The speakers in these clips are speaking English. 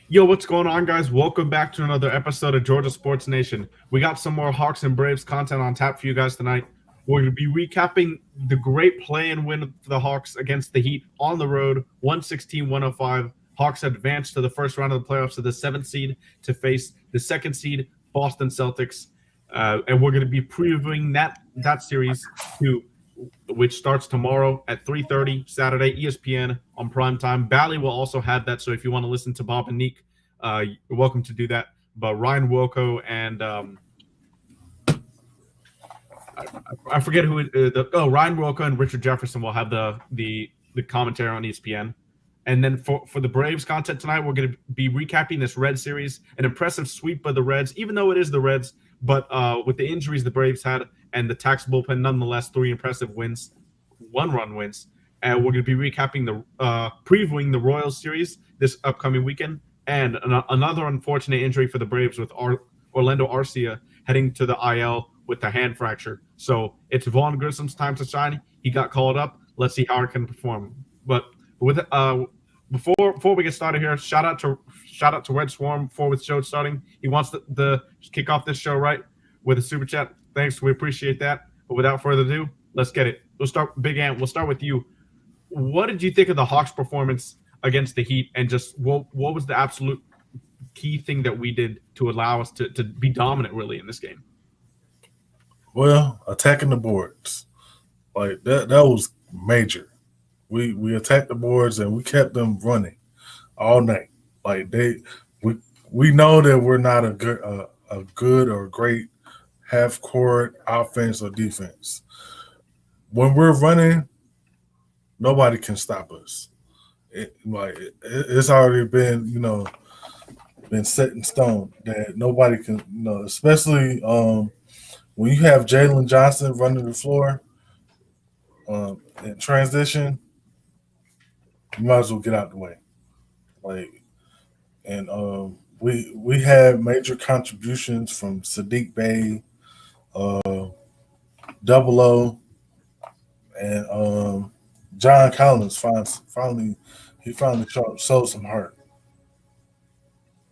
Yo, what's going on, guys? Welcome back to another episode of Georgia Sports Nation. We got some more Hawks and Braves content on tap for you guys tonight. We're going to be recapping the great play-in win for the Hawks against the Heat on the road, 116-105. Hawks advanced to the first round of the playoffs to the seventh seed to face the second seed Boston Celtics. And we're going to be previewing that series too, which starts tomorrow at 3:30 Saturday, ESPN on primetime. Bally will also have that, so if you want to listen to Bob and Neek, you're welcome to do that. But Ryan Wilco and I forget who Ryan Wilco and Richard Jefferson will have the commentary on ESPN. And then for the Braves content tonight, we're going to be recapping this Red series, an impressive sweep by the Reds, even though it is the Reds. But with the injuries the Braves had and the tax bullpen, nonetheless, 3 impressive wins, 1-run wins. And we're going to be recapping previewing the Royals series this upcoming weekend. And another unfortunate injury for the Braves with Orlando Arcia heading to the IL with the hand fracture. So it's Vaughn Grissom's time to shine. He got called up. Let's see how he can perform. But with before we get started here, shout out to Red Swarm for with show starting. He wants to kick off this show right with a super chat. Thanks, we appreciate that. But without further ado, let's get it. We'll start, Big Ant. We'll start with you. What did you think of the Hawks' performance against the Heat, and just what was the absolute key thing that we did to allow us to be dominant really in this game? Well, attacking the boards, like that was major. We attacked the boards and we kept them running all night. Like we know that we're not a good or great half court offense or defense. When we're running, nobody can stop us. It's already been set in stone that nobody can, especially when you have Jalen Johnson running the floor in transition, you might as well get out the way. We had major contributions from Sadiq Bey, Double O, and John Collins. Finally showed some heart.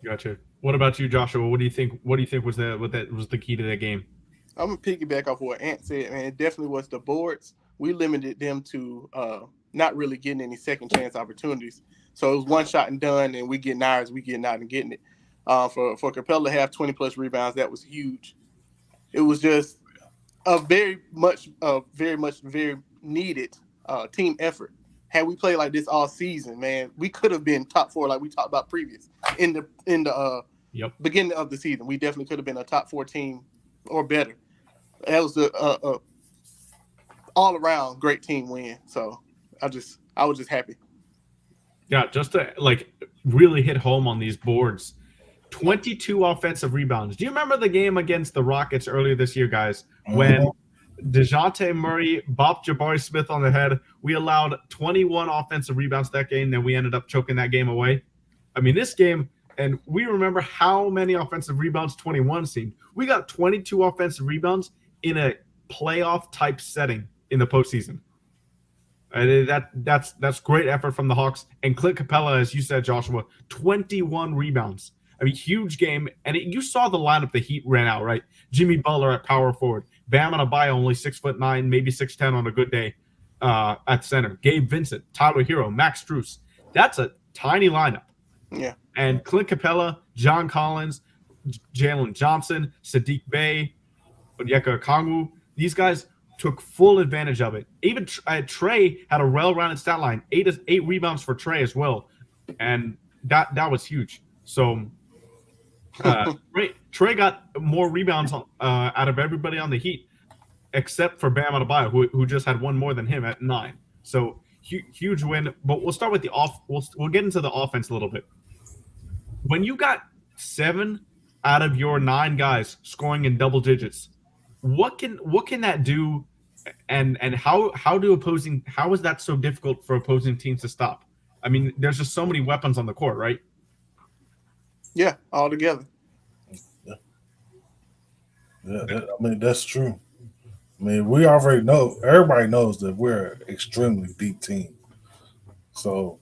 Gotcha. What about you, Joshua? What do you think? What do you think was the key to that game? I'm gonna piggyback off what Ant said, man. It definitely was the boards. We limited them to not really getting any second chance opportunities. So it was one shot and done, and we getting ours, we getting out and getting it. For Capella to have 20 plus rebounds, that was huge. It was just a very needed team effort. Had we played like this all season, man, we could have been top 4, like we talked about previous in the beginning of the season. We definitely could have been a top 4 team or better. That was a all around great team win. So I was just happy. Yeah, just to really hit home on these boards. 22 offensive rebounds. Do you remember the game against the Rockets earlier this year, guys, when DeJounte Murray bopped Jabari Smith on the head? We allowed 21 offensive rebounds that game, then we ended up choking that game away. I mean, this game, and we remember how many offensive rebounds 21 seemed. We got 22 offensive rebounds in a playoff-type setting in the postseason. That's great effort from the Hawks. And Clint Capella, as you said, Joshua, 21 rebounds. I mean, huge game. And you saw the lineup the Heat ran out, right? Jimmy Butler at power forward. Bam Adebayo, only 6'9", maybe 6'10" on a good day at center. Gabe Vincent, Tyler Hero, Max Strus. That's a tiny lineup. Yeah. And Clint Capella, John Collins, Jalen Johnson, Sadiq Bey, Onyeka Okongwu, these guys took full advantage of it. Even Trey had a well-rounded stat line, 8 rebounds for Trey as well, and that was huge. So Trey got more rebounds out of everybody on the Heat, except for Bam Adebayo, who just had one more than him at 9. So huge win. But we'll start with the off. We'll get into the offense a little bit. When you got 7 out of your 9 guys scoring in double digits, what can that do? And how is that so difficult for opposing teams to stop? I mean, there's just so many weapons on the court, right? Yeah, all together. Yeah, that's true. I mean, we already know. Everybody knows that we're an extremely deep team. So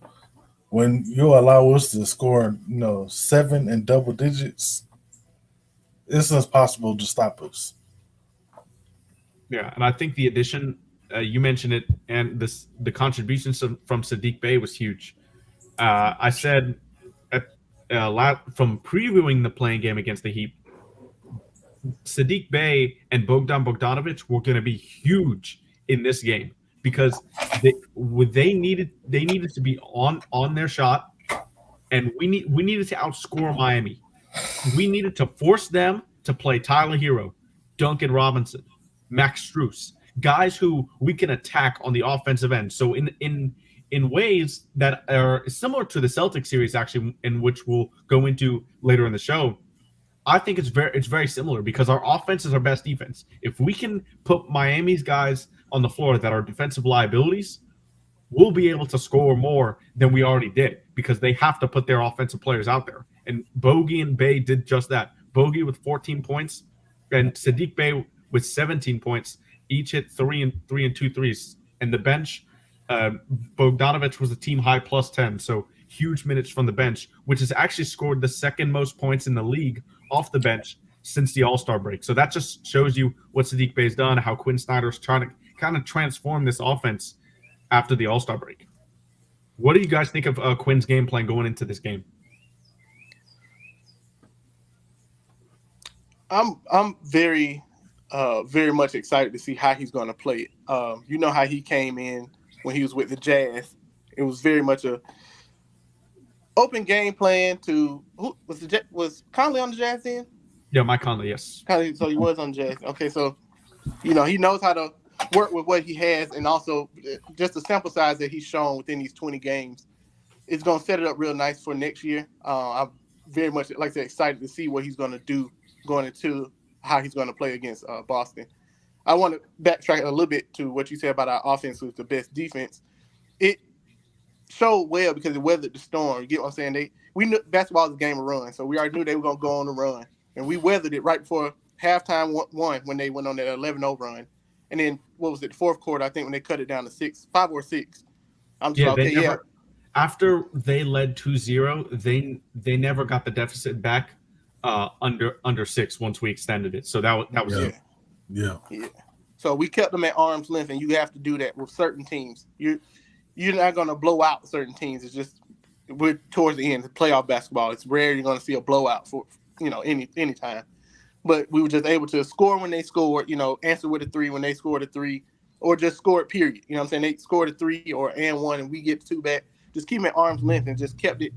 when you allow us to score, 7 in double digits, it's impossible to stop us. Yeah, and I think the addition, you mentioned it, and the contributions from Sadiq Bey was huge. I said from previewing the playing game against the Heat, Sadiq Bey and Bogdan Bogdanovic were going to be huge in this game because they needed to be on their shot, and we needed to outscore Miami. We needed to force them to play Tyler Hero, Duncan Robinson, Max Strus, guys who we can attack on the offensive end. So in ways that are similar to the Celtics series, actually, in which we'll go into later in the show, I think it's very similar because our offense is our best defense. If we can put Miami's guys on the floor that are defensive liabilities, we'll be able to score more than we already did because they have to put their offensive players out there. And Bogey and Bey did just that. Bogey with 14 points and Sadiq Bey with 17 points, each hit 3 and 2 threes. And the bench, Bogdanovic was a team high plus 10, so huge minutes from the bench, which has actually scored the second most points in the league off the bench since the All-Star break. So that just shows you what Sadiq Bey's done, how Quinn Snyder's trying to kind of transform this offense after the All-Star break. What do you guys think of Quinn's game plan going into this game? I'm very much excited to see how he's going to play it. You know how he came in when he was with the Jazz. It was very much a open game plan to who was Conley on the Jazz then? Yeah, Mike Conley, yes. Conley, so he was on the Jazz. Okay, so he knows how to work with what he has, and also just the sample size that he's shown within these 20 games is going to set it up real nice for next year. I'm very much, like I said, excited to see what he's going to do going into how he's going to play against Boston. I want to backtrack a little bit to what you said about our offense was the best defense. It showed well because it weathered the storm. You get what I'm saying? We knew basketball is a game of run, so we already knew they were going to go on the run, and we weathered it right before halftime one when they went on that 11-0 run. And then what was it? The fourth quarter, I think, when they cut it down to 5 or 6. I'm just After they led 2-0, they never got the deficit back under 6 once we extended it. So that was it. Yeah. So we kept them at arm's length, and you have to do that with certain teams. You're not going to blow out certain teams. It's just we're towards the end of playoff basketball. It's rare you're going to see a blowout for any time. But we were just able to score when they scored, answer with a 3 when they scored a 3, or just score it, period. You know what I'm saying? They scored a 3 or and 1, and we get 2 back. Just keep them at arm's length and just kept it.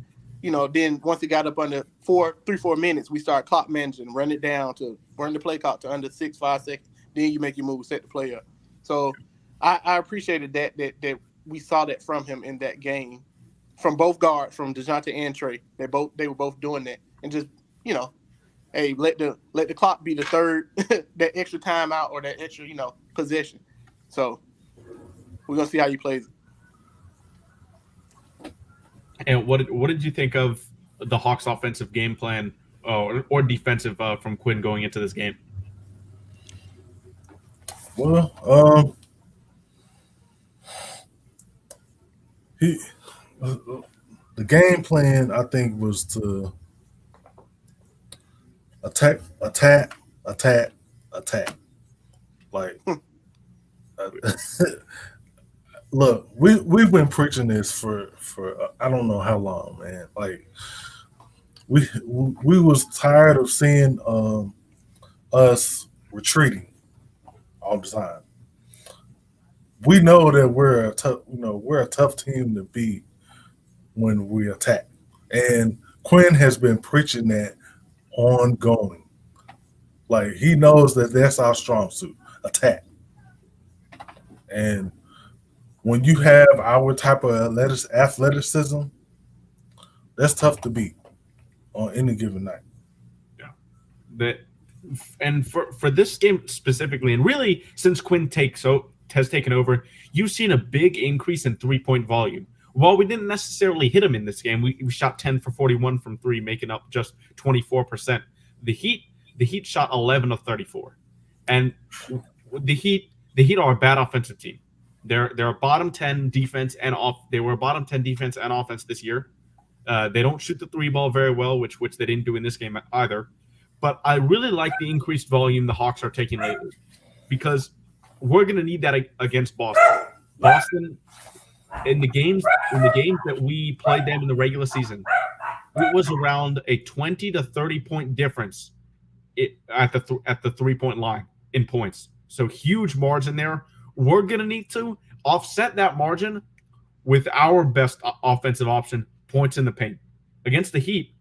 Then once it got up under 4 minutes, we started clock managing, run the play clock to under 5 seconds. Then you make your move, set the play up. So I appreciated that we saw that from him in that game, from both guards, from DeJounte and Trey. They were both doing that, and just hey, let the clock be the third, that extra timeout or that extra possession. So we're gonna see how he plays it. And what did you think of the Hawks' offensive game plan or defensive from Quinn going into this game? Well, the game plan I think was to attack. Like, look, we've been preaching this for I don't know how long, man. Like, we was tired of seeing us retreating all the time. We know that we're a tough team to beat when we attack, and Quinn has been preaching that ongoing. Like, he knows that that's our strong suit, attack. And when you have our type of athleticism, that's tough to beat on any given night. Yeah. And for this game specifically, and really since Quinn has taken over, you've seen a big increase in 3-point volume. While we didn't necessarily hit him in this game, we shot 10 for 41 from 3, making up just 24%. The Heat shot 11 of 34, and the Heat are a bad offensive team. They're a bottom 10 defense and off. They were a bottom 10 defense and offense this year. They don't shoot the three ball very well, which they didn't do in this game either. But I really like the increased volume the Hawks are taking lately, because we're going to need that against Boston. Boston, in the games that we played them in the regular season, it was around a 20 to 30 point difference at the 3-point line in points. So huge margin there. We're going to need to offset that margin with our best offensive option, points in the paint. Against the Heat,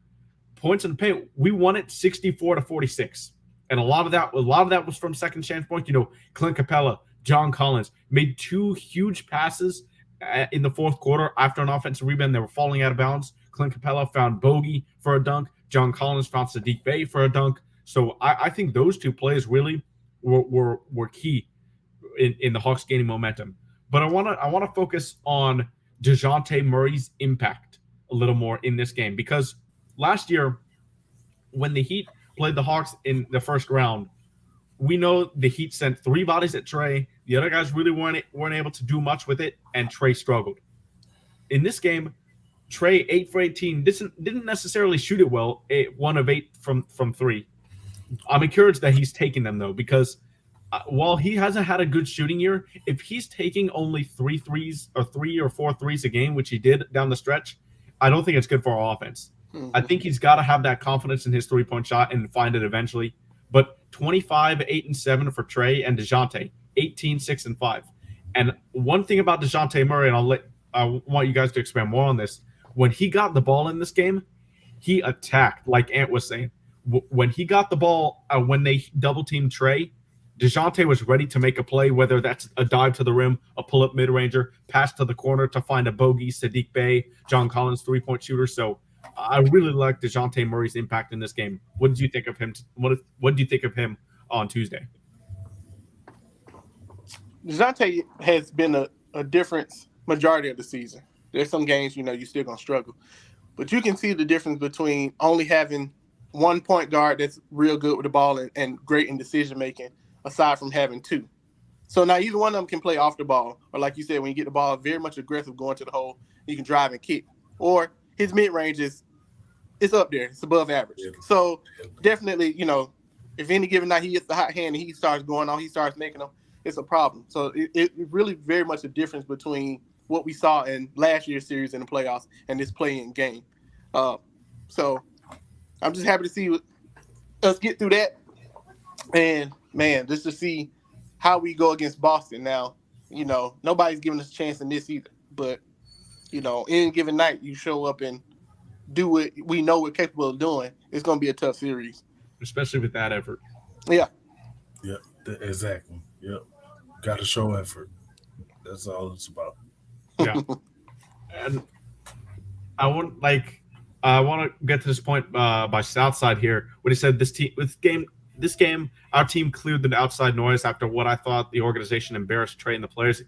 points in the paint, we won it 64 to 46. And a lot of that was from second chance points. You know, Clint Capella, John Collins made 2 huge passes in the fourth quarter after an offensive rebound. They were falling out of bounds. Clint Capella found Bogey for a dunk. John Collins found Saddiq Bey for a dunk. So I think those 2 plays really were key in the Hawks gaining momentum. But I want to focus on DeJounte Murray's impact a little more in this game, because last year when the Heat played the Hawks in the first round, we know the Heat sent 3 bodies at Trey. The other guys really weren't able to do much with it, and Trey struggled. In this game, Trey 8 for 18 didn't necessarily shoot it well. 1 of 8 from 3. I'm encouraged that he's taking them though, because while he hasn't had a good shooting year, if he's taking only 3 threes or 3 or 4 threes a game, which he did down the stretch, I don't think it's good for our offense. Mm-hmm. I think he's got to have that confidence in his 3-point shot and find it eventually. But 25, 8, and 7 for Trey and DeJounte, 18, 6, and 5. And one thing about DeJounte Murray, and I want you guys to expand more on this. When he got the ball in this game, he attacked, like Ant was saying. When he got the ball, when they double-teamed Trey, DeJounte was ready to make a play, whether that's a dive to the rim, a pull-up mid-ranger, pass to the corner to find a Bogey, Saddiq Bey, John Collins, 3-point shooter. So I really like DeJounte Murray's impact in this game. What did you think of him? What did you think of him on Tuesday? DeJounte has been a difference majority of the season. There's some games, you're still going to struggle. But you can see the difference between only having one point guard that's real good with the ball and great in decision-making, aside from having 2. So now either one of them can play off the ball, or like you said, when you get the ball, very much aggressive going to the hole, you can drive and kick. Or his mid-range it's up there. It's above average. Yeah. So definitely, if any given night he hits the hot hand and he starts going on, he starts making them, it's a problem. So it really very much a difference between what we saw in last year's series in the playoffs and this play-in game. So I'm just happy to see us get through that. And, man, just to see how we go against Boston now. Nobody's giving us a chance in this either. But, any given night, you show up and do what we know we're capable of doing. It's going to be a tough series. Especially with that effort. Yeah. Yeah, exactly. Yep. Got to show effort. That's all it's about. Yeah. And I want to get to this point by Southside here when he said this game, our team cleared the outside noise after what I thought the organization embarrassed Trey and the players.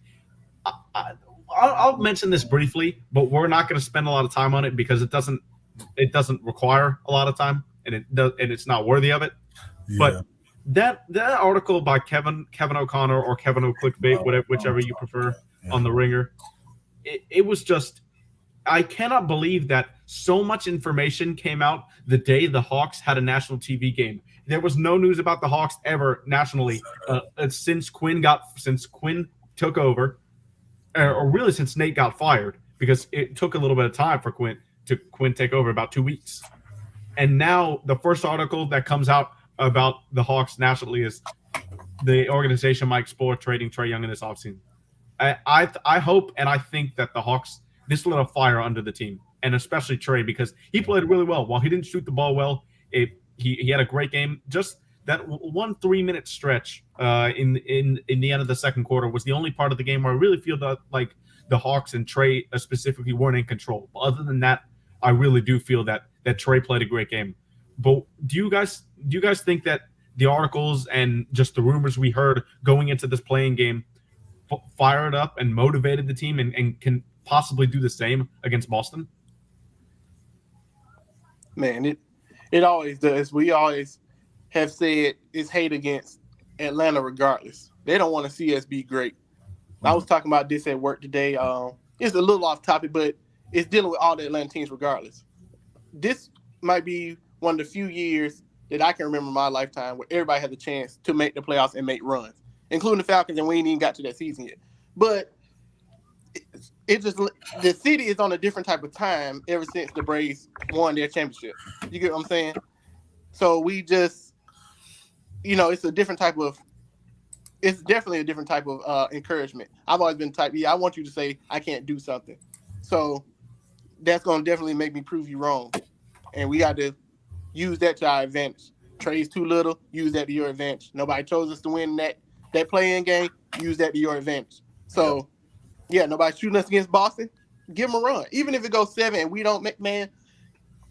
I'll mention this briefly, but we're not going to spend a lot of time on it because it doesn't require a lot of time, and it's not worthy of it. Yeah. But that article by Kevin O'Connor or Kevin O'Clickbait, whichever you prefer, on the Ringer, it was just, I cannot believe that so much information came out the day the Hawks had a national TV game. There was no news about the Hawks ever nationally since Quinn took over, or really since Nate got fired, because it took a little bit of time for Quinn take over, about 2 weeks. And now the first article that comes out about the Hawks nationally is the organization might explore trading Trae Young in this offseason. I hope and I think that the Hawks, this lit a fire under the team, and especially Trae, because he played really well. While he didn't shoot the ball well, he had a great game. Just that 1 3-minute stretch in the end of the second quarter was the only part of the game where I really feel that like the Hawks and Trae specifically weren't in control. But other than that, I really do feel that Trae played a great game. But do you guys think that the articles and just the rumors we heard going into this playing game fired up and motivated the team and can possibly do the same against Boston? Man, it always does. We always have said it's hate against Atlanta regardless. They don't want to see us be great. I was talking about this at work today. It's a little off topic, but it's dealing with all the Atlanta teams regardless. This might be one of the few years that I can remember in my lifetime where everybody has a chance to make the playoffs and make runs, including the Falcons, and we ain't even got to that season yet. But it just the city is on a different type of time ever since the Braves won their championship. You get what I'm saying? So we just, it's a different type of. It's definitely a different type of encouragement. I've always been type, I want you to say I can't do something. So that's going to definitely make me prove you wrong. And we got to use that to our advantage. Trades too little, use that to your advantage. Nobody chose us to win that play-in game, use that to your advantage. So, yeah, nobody shooting us against Boston, give them a run. Even if it goes 7 and we don't make, man,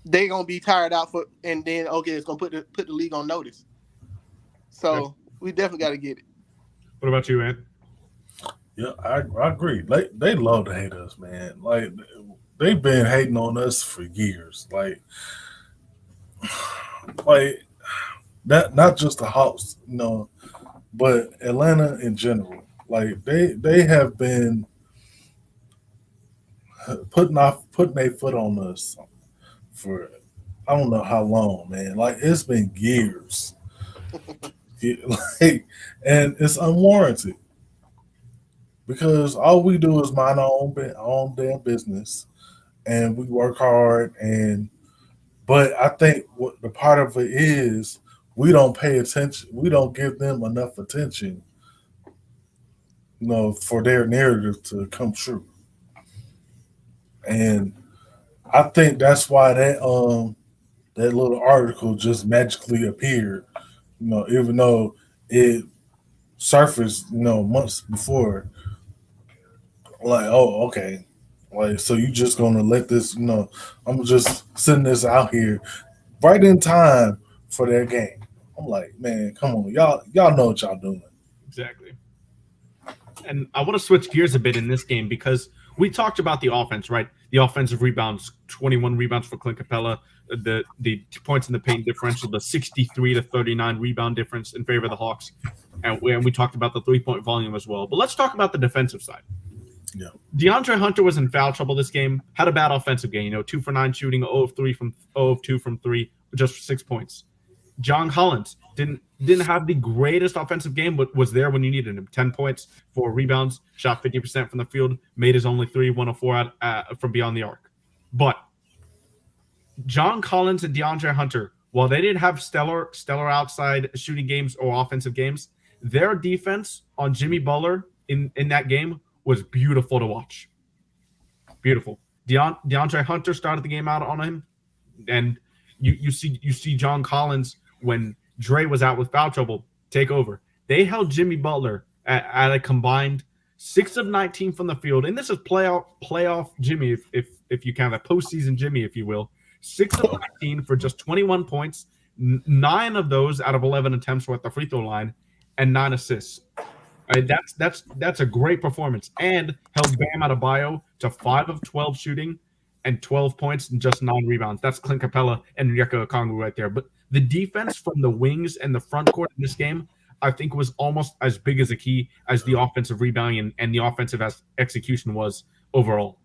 they're going to be tired out and then, okay, it's going to put the league on notice. So we definitely got to get it. What about you, Ant? Yeah, I agree. They love to hate us, man. Like they've been hating on us for years. Like that, not just the Hawks, but Atlanta in general. Like they have been putting their foot on us for I don't know how long, man. Like it's been years. And it's unwarranted because all we do is mind our own damn business, and we work hard. But I think what the part of it is, we don't pay attention. We don't give them enough attention, for their narrative to come true. And I think that's why that little article just magically appeared. Even though it surfaced, months before, like, oh, okay. Like, so you just gonna let this, I'm just sending this out here right in time for their game. I'm like, man, come on. Y'all know what y'all doing. Exactly. And I want to switch gears a bit in this game because we talked about the offense, right? The offensive rebounds, 21 rebounds for Clint Capella, the points in the paint differential, the 63 to 39 rebound difference in favor of the Hawks. And we talked about the 3-point volume as well. But let's talk about the defensive side. Yeah. DeAndre Hunter was in foul trouble this game, had a bad offensive game, 2 for 9 shooting, 0 of 2 from 3, just 6 points. John Collins didn't have the greatest offensive game, but was there when you needed him. 10 points, 4 rebounds, shot 50% from the field, made his only 3, 1 of 4 from beyond the arc. But John Collins and DeAndre Hunter, while they didn't have stellar outside shooting games or offensive games, their defense on Jimmy Butler in that game was beautiful to watch. Beautiful. DeAndre Hunter started the game out on him, and you see John Collins when Dre was out with foul trouble take over. They held Jimmy Butler at a combined 6 of 19 from the field, and this is playoff Jimmy, if you count that postseason Jimmy, if you will. 6 of 19 for just 21 points, 9 of those out of 11 attempts were at the free throw line, and 9 assists. That's a great performance, and held Bam Adebayo to 5 of 12 shooting and 12 points and just 9 rebounds. That's Clint Capella and Onyeka Okongwu right there. But the defense from the wings and the front court in this game, I think, was almost as big as a key as the offensive rebounding and the offensive execution was overall.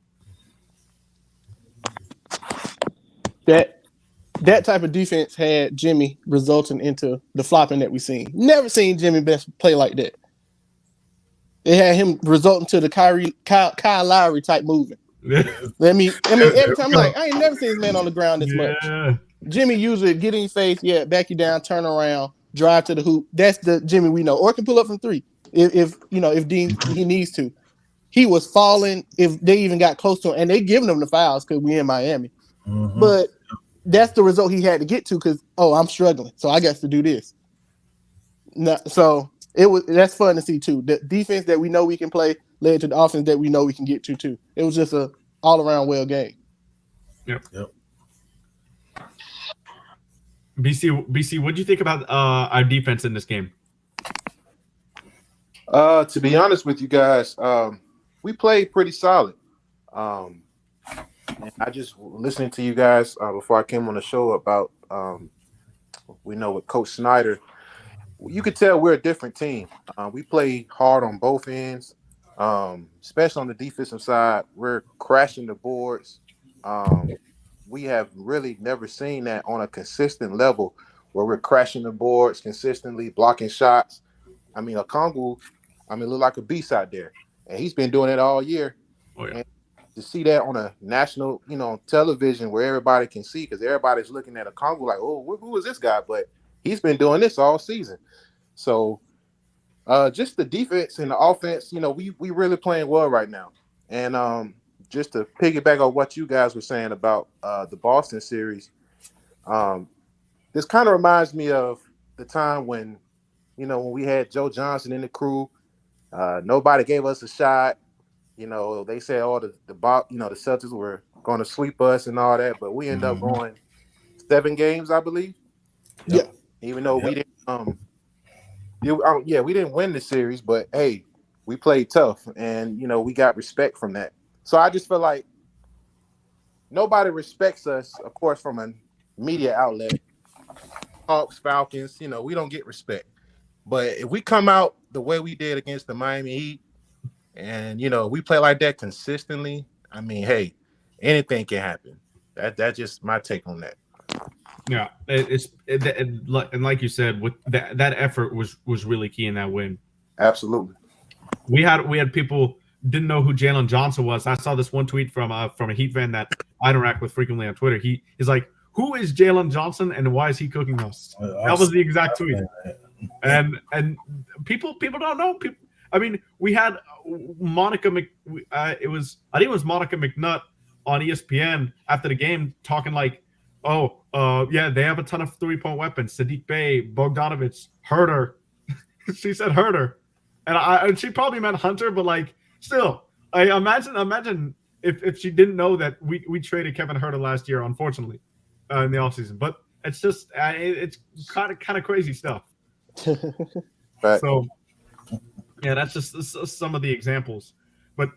That type of defense had Jimmy resulting into the flopping that we seen. Never seen Jimmy best play like that. It had him resulting to the Kyle Lowry type movement. Every time I'm like, I ain't never seen this man on the ground this much. Jimmy usually get in your face, back you down, turn around, drive to the hoop. That's the Jimmy we know. Or can pull up from 3 if he needs to. He was falling if they even got close to him, and they giving him the fouls because we in Miami. Mm-hmm. But that's the result he had to get to because I'm struggling, so I got to do this. So that's fun to see too. The defense that we know we can play led to the offense that we know we can get to too. It was just a all around well game. Yep. BC, what do you think about our defense in this game? To be honest with you guys, we played pretty solid. And I just listening to you guys before I came on the show about we know with Coach Snyder, you could tell we're a different team. We play hard on both ends. especially on the defensive side. We're crashing the boards. We have really never seen that on a consistent level where we're crashing the boards consistently, blocking shots. I mean, Okongwu, look like a beast out there, and he's been doing it all year. Oh yeah. And to see that on a national, television where everybody can see, because everybody's looking at Okongwu like, oh, who is this guy? But he's been doing this all season. So just the defense and the offense, we really playing well right now. And just to piggyback on what you guys were saying about the Boston series, this kind of reminds me of the time when we had Joe Johnson in the crew. Nobody gave us a shot. They said, the Celtics were going to sweep us and all that, but we ended up going 7 games, I believe. Yeah. Even though we didn't, we didn't win the series, but hey, we played tough, and we got respect from that. So I just feel like nobody respects us, of course, from a media outlet. Hawks, Falcons, we don't get respect. But if we come out the way we did against the Miami Heat, and we play like that consistently, hey, anything can happen. That's just my take on that. Yeah, and like you said, with that effort was really key in that win. Absolutely. We had people didn't know who Jalen Johnson was. I saw this one tweet from a Heat fan that I interact with frequently on Twitter. He's like, "Who is Jalen Johnson and why is he cooking us?" That was the exact tweet. And people don't know. We had Monica I think it was Monica McNutt on ESPN after the game talking like, yeah, they have a ton of 3-point weapons. Sadiq Bey, Bogdanovich, Herter. She said Herter, and she probably meant Hunter, but like still, I imagine if she didn't know that we traded Kevin Herter last year, unfortunately, in the offseason. But it's just it's kind of crazy stuff. Right. So yeah, that's just some of the examples. But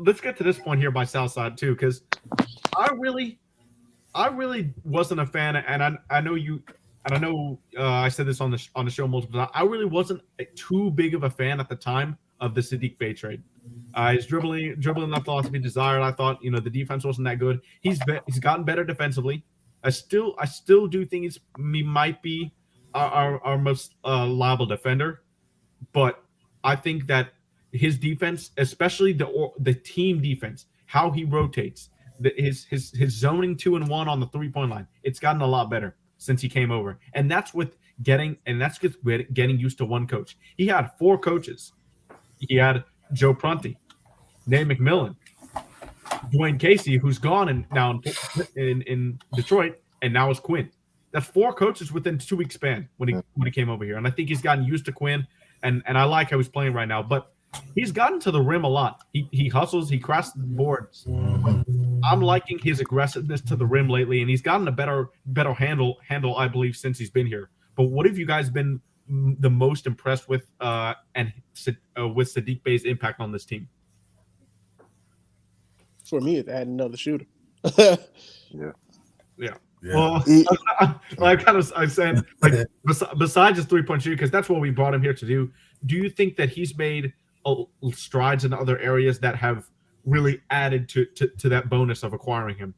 let's get to this point here by Southside too, because I really wasn't a fan, and I know you, and I know I said this on the show multiple times. I really wasn't too big of a fan at the time of the Sadiq Bey trade. His dribbling left a lot to be desired. I thought the defense wasn't that good. He's gotten better defensively. I still do think he might be our most liable defender, but I think that his defense, especially the team defense, how he rotates, his zoning 2 and 1 on the 3-point line, it's gotten a lot better since he came over, and that's with getting used to one coach. He had 4 coaches. He had Joe Prunty, Nate McMillan, Dwayne Casey, who's gone and now in Detroit, and now is Quinn. That's 4 coaches within 2 weeks span when he came over here, and I think he's gotten used to Quinn, and I like how he's playing right now. But he's gotten to the rim a lot. He hustles, he crosses the boards. I'm liking his aggressiveness to the rim lately, and he's gotten a better handle, I believe, since he's been here. But what have you guys been the most impressed with, with Sadiq Bey's impact on this team? For me, it's adding another shooter. Yeah. Well, I said, like, besides his 3-point shooting, because that's what we brought him here to do. Do you think that he's made strides in other areas that have really added to that bonus of acquiring him?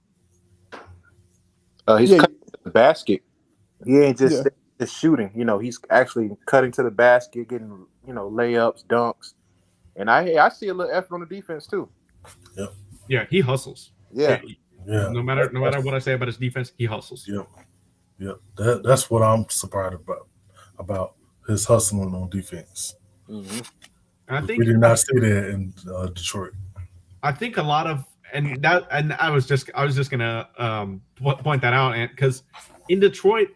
He's cutting to the basket. He ain't just shooting. He's actually cutting to the basket, getting layups, dunks, and I see a little effort on the defense too. Yep. Yeah, he hustles. Yeah. No matter what I say about his defense, he hustles. Yep. That's what I'm surprised about his hustling on defense. Mm-hmm. I think we did not see that in Detroit. I think a lot of and I was just gonna point that out, and because in Detroit,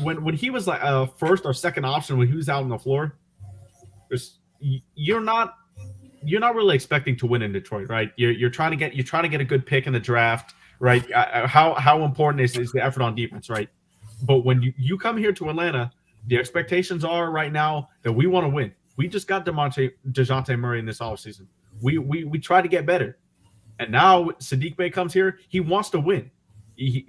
when he was like first or second option when he was out on the floor, you're not really expecting to win in Detroit, right? You're trying to get a good pick in the draft, right? How important is the effort on defense, right? But when you come here to Atlanta, the expectations are right now that we want to win. We just got DeJounte Murray in this offseason. We try to get better, and now Sadiq Bey comes here. He wants to win.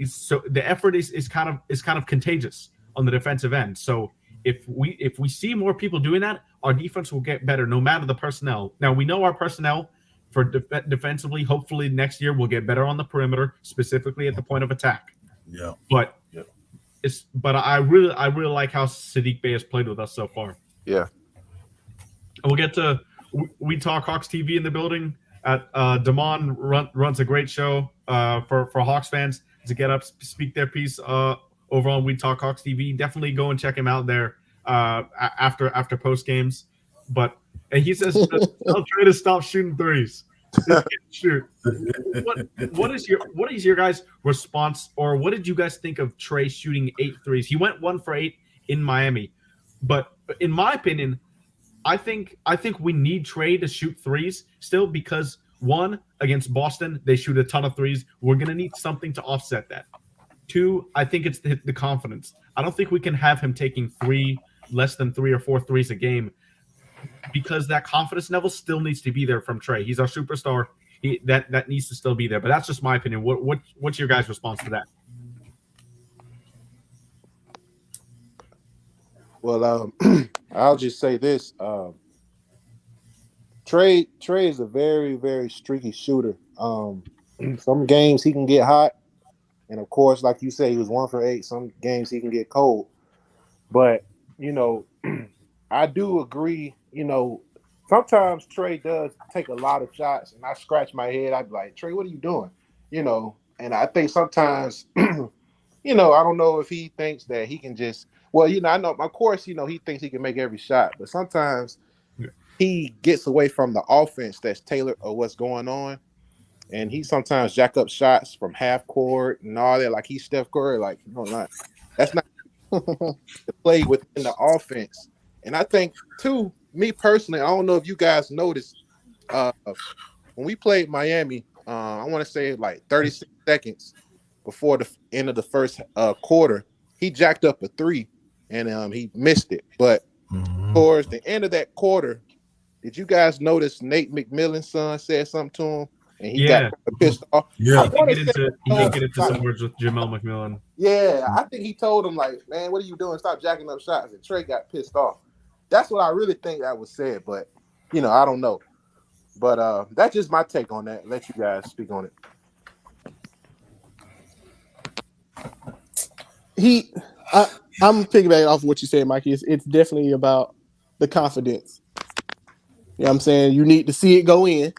So the effort is kind of contagious on the defensive end. So if we see more people doing that, our defense will get better no matter the personnel. Now, we know our personnel for defensively, hopefully next year will get better on the perimeter, specifically at the point of attack. Yeah. But I really like how Sadiq Bey has played with us so far. Yeah. And we'll get to We Talk Hawks TV in the building. Damon runs a great show for Hawks fans to get up, speak their piece over on We Talk Hawks TV. Definitely go and check him out there after post games. And he says, "Tell Trey to stop shooting threes. Shoot." What is your guys' response, or what did you guys think of Trey shooting 8 threes? He went 1 for 8 in Miami, but in my opinion, I think we need Trey to shoot threes still because, one, against Boston, they shoot a ton of threes. We're going to need something to offset that. 2, I think it's the confidence. I don't think we can have him taking less than 3 or 4 threes a game because that confidence level still needs to be there from Trey. He's our superstar. That needs to still be there. But that's just my opinion. What's your guys' response to that? Well, I'll just say this. Trey is a very, very streaky shooter. Some games he can get hot. And, of course, like you say, he was 1 for 8. Some games he can get cold. But, I do agree, sometimes Trey does take a lot of shots. And I scratch my head. I'd be like, Trey, what are you doing? And I think sometimes, I don't know if he thinks that he can just – well, I know, of course, he thinks he can make every shot, but sometimes he gets away from the offense that's tailored or what's going on, and he sometimes jack up shots from half court and all that, like he's Steph Curry. Like, that's not to play within the offense. And I think, too, me personally, I don't know if you guys noticed, when we played Miami, I want to say like 36 seconds before the end of the first quarter, he jacked up a 3. And he missed it. But towards the end of that quarter, did you guys notice Nate McMillan's son said something to him? And he got pissed off? Yeah. He can get into some words with Jamel McMillan. Yeah, I think he told him, like, man, what are you doing? Stop jacking up shots. And Trey got pissed off. That's what I really think that was said. But, I don't know. But that's just my take on that. Let you guys speak on it. I'm piggybacking off of what you said, Mikey. It's definitely about the confidence. You know what I'm saying? You need to see it go in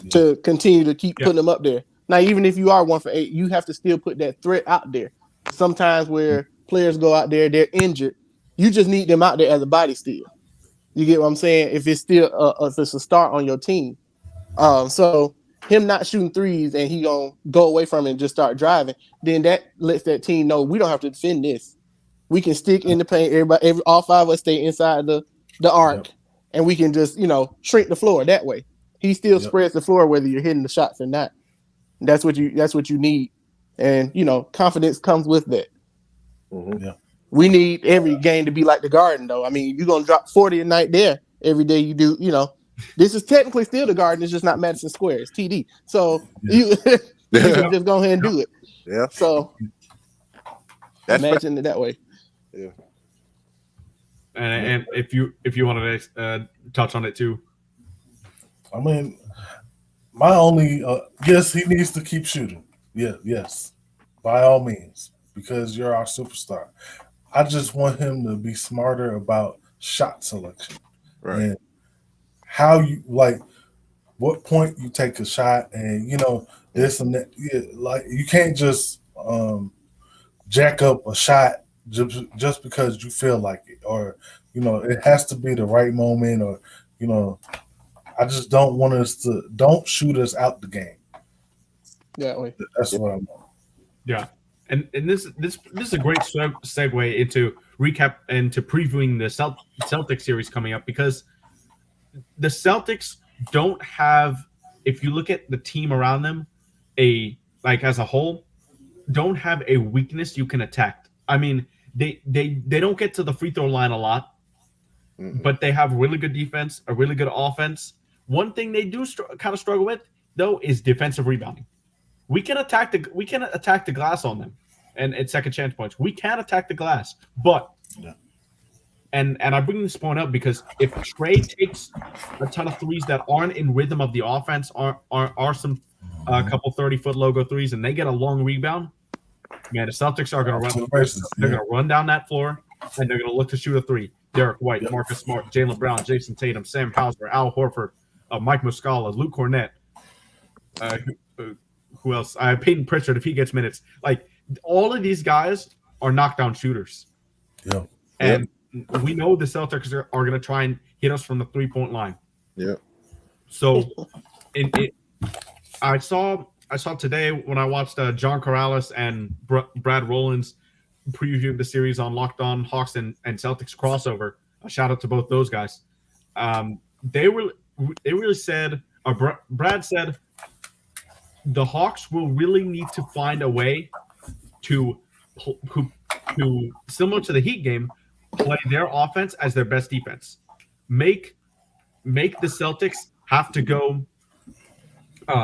to continue to keep putting them up there. Now, even if you are 1 for 8, you have to still put that threat out there. Sometimes where players go out there, they're injured. You just need them out there as a body still. You get what I'm saying? If it's still if it's a start on your team. So him not shooting threes and he gonna go away from it and just start driving, then that lets that team know we don't have to defend this. We can stick in the paint. All 5 of us stay inside the arc, and we can just shrink the floor that way. He still spreads the floor whether you're hitting the shots or not. That's what you need, and confidence comes with that. Mm-hmm. Yeah. We need every game to be like the Garden, though. I mean, you're gonna drop 40 a night there every day. You do, This is technically still the Garden. It's just not Madison Square. It's TD. So you can just go ahead and do it. Yeah. So imagine it that way. Yeah. And if you wanted to touch on it too. I mean, my only yes, he needs to keep shooting. Yeah, yes, by all means, because you're our superstar. I just want him to be smarter about shot selection, right? And how you what point you take a shot, and this and that. Yeah, like you can't just jack up a shot just because you feel like it, or it has to be the right moment, or I just don't want us to shoot us out the game. That way. That's what I'm on. Yeah, and this is a great segue into recap and to previewing the Celtics series coming up, because the Celtics don't have, if you look at the team around them, as a whole, don't have a weakness you can attack. I mean, they don't get to the free throw line a lot, but they have really good defense, a really good offense. One thing they do kind of struggle with, though, is defensive rebounding. We can attack the glass on them, and at second chance points, we can attack the glass, but And I bring this point up because if Trey takes a ton of threes that aren't in rhythm of the offense, are some couple 30-foot logo threes, and they get a long rebound, man, the Celtics are going to run. They're going to run down that floor, and they're going to look to shoot a three. Derek White, Marcus Smart, Jaylen Brown, Jason Tatum, Sam Hauser, Al Horford, Mike Muscala, Luke Cornett. Who else? Peyton Pritchard, if he gets minutes. Like, all of these guys are knockdown shooters. Yeah. And we know the Celtics are going to try and hit us from the three-point line. Yeah. So, I saw today when I watched John Corrales and Brad Rowlands preview the series on Locked On Hawks and Celtics crossover. A shout out to both those guys. They really said, Brad said, the Hawks will really need to find a way to similar to the Heat game, play their offense as their best defense. Make the Celtics have to go.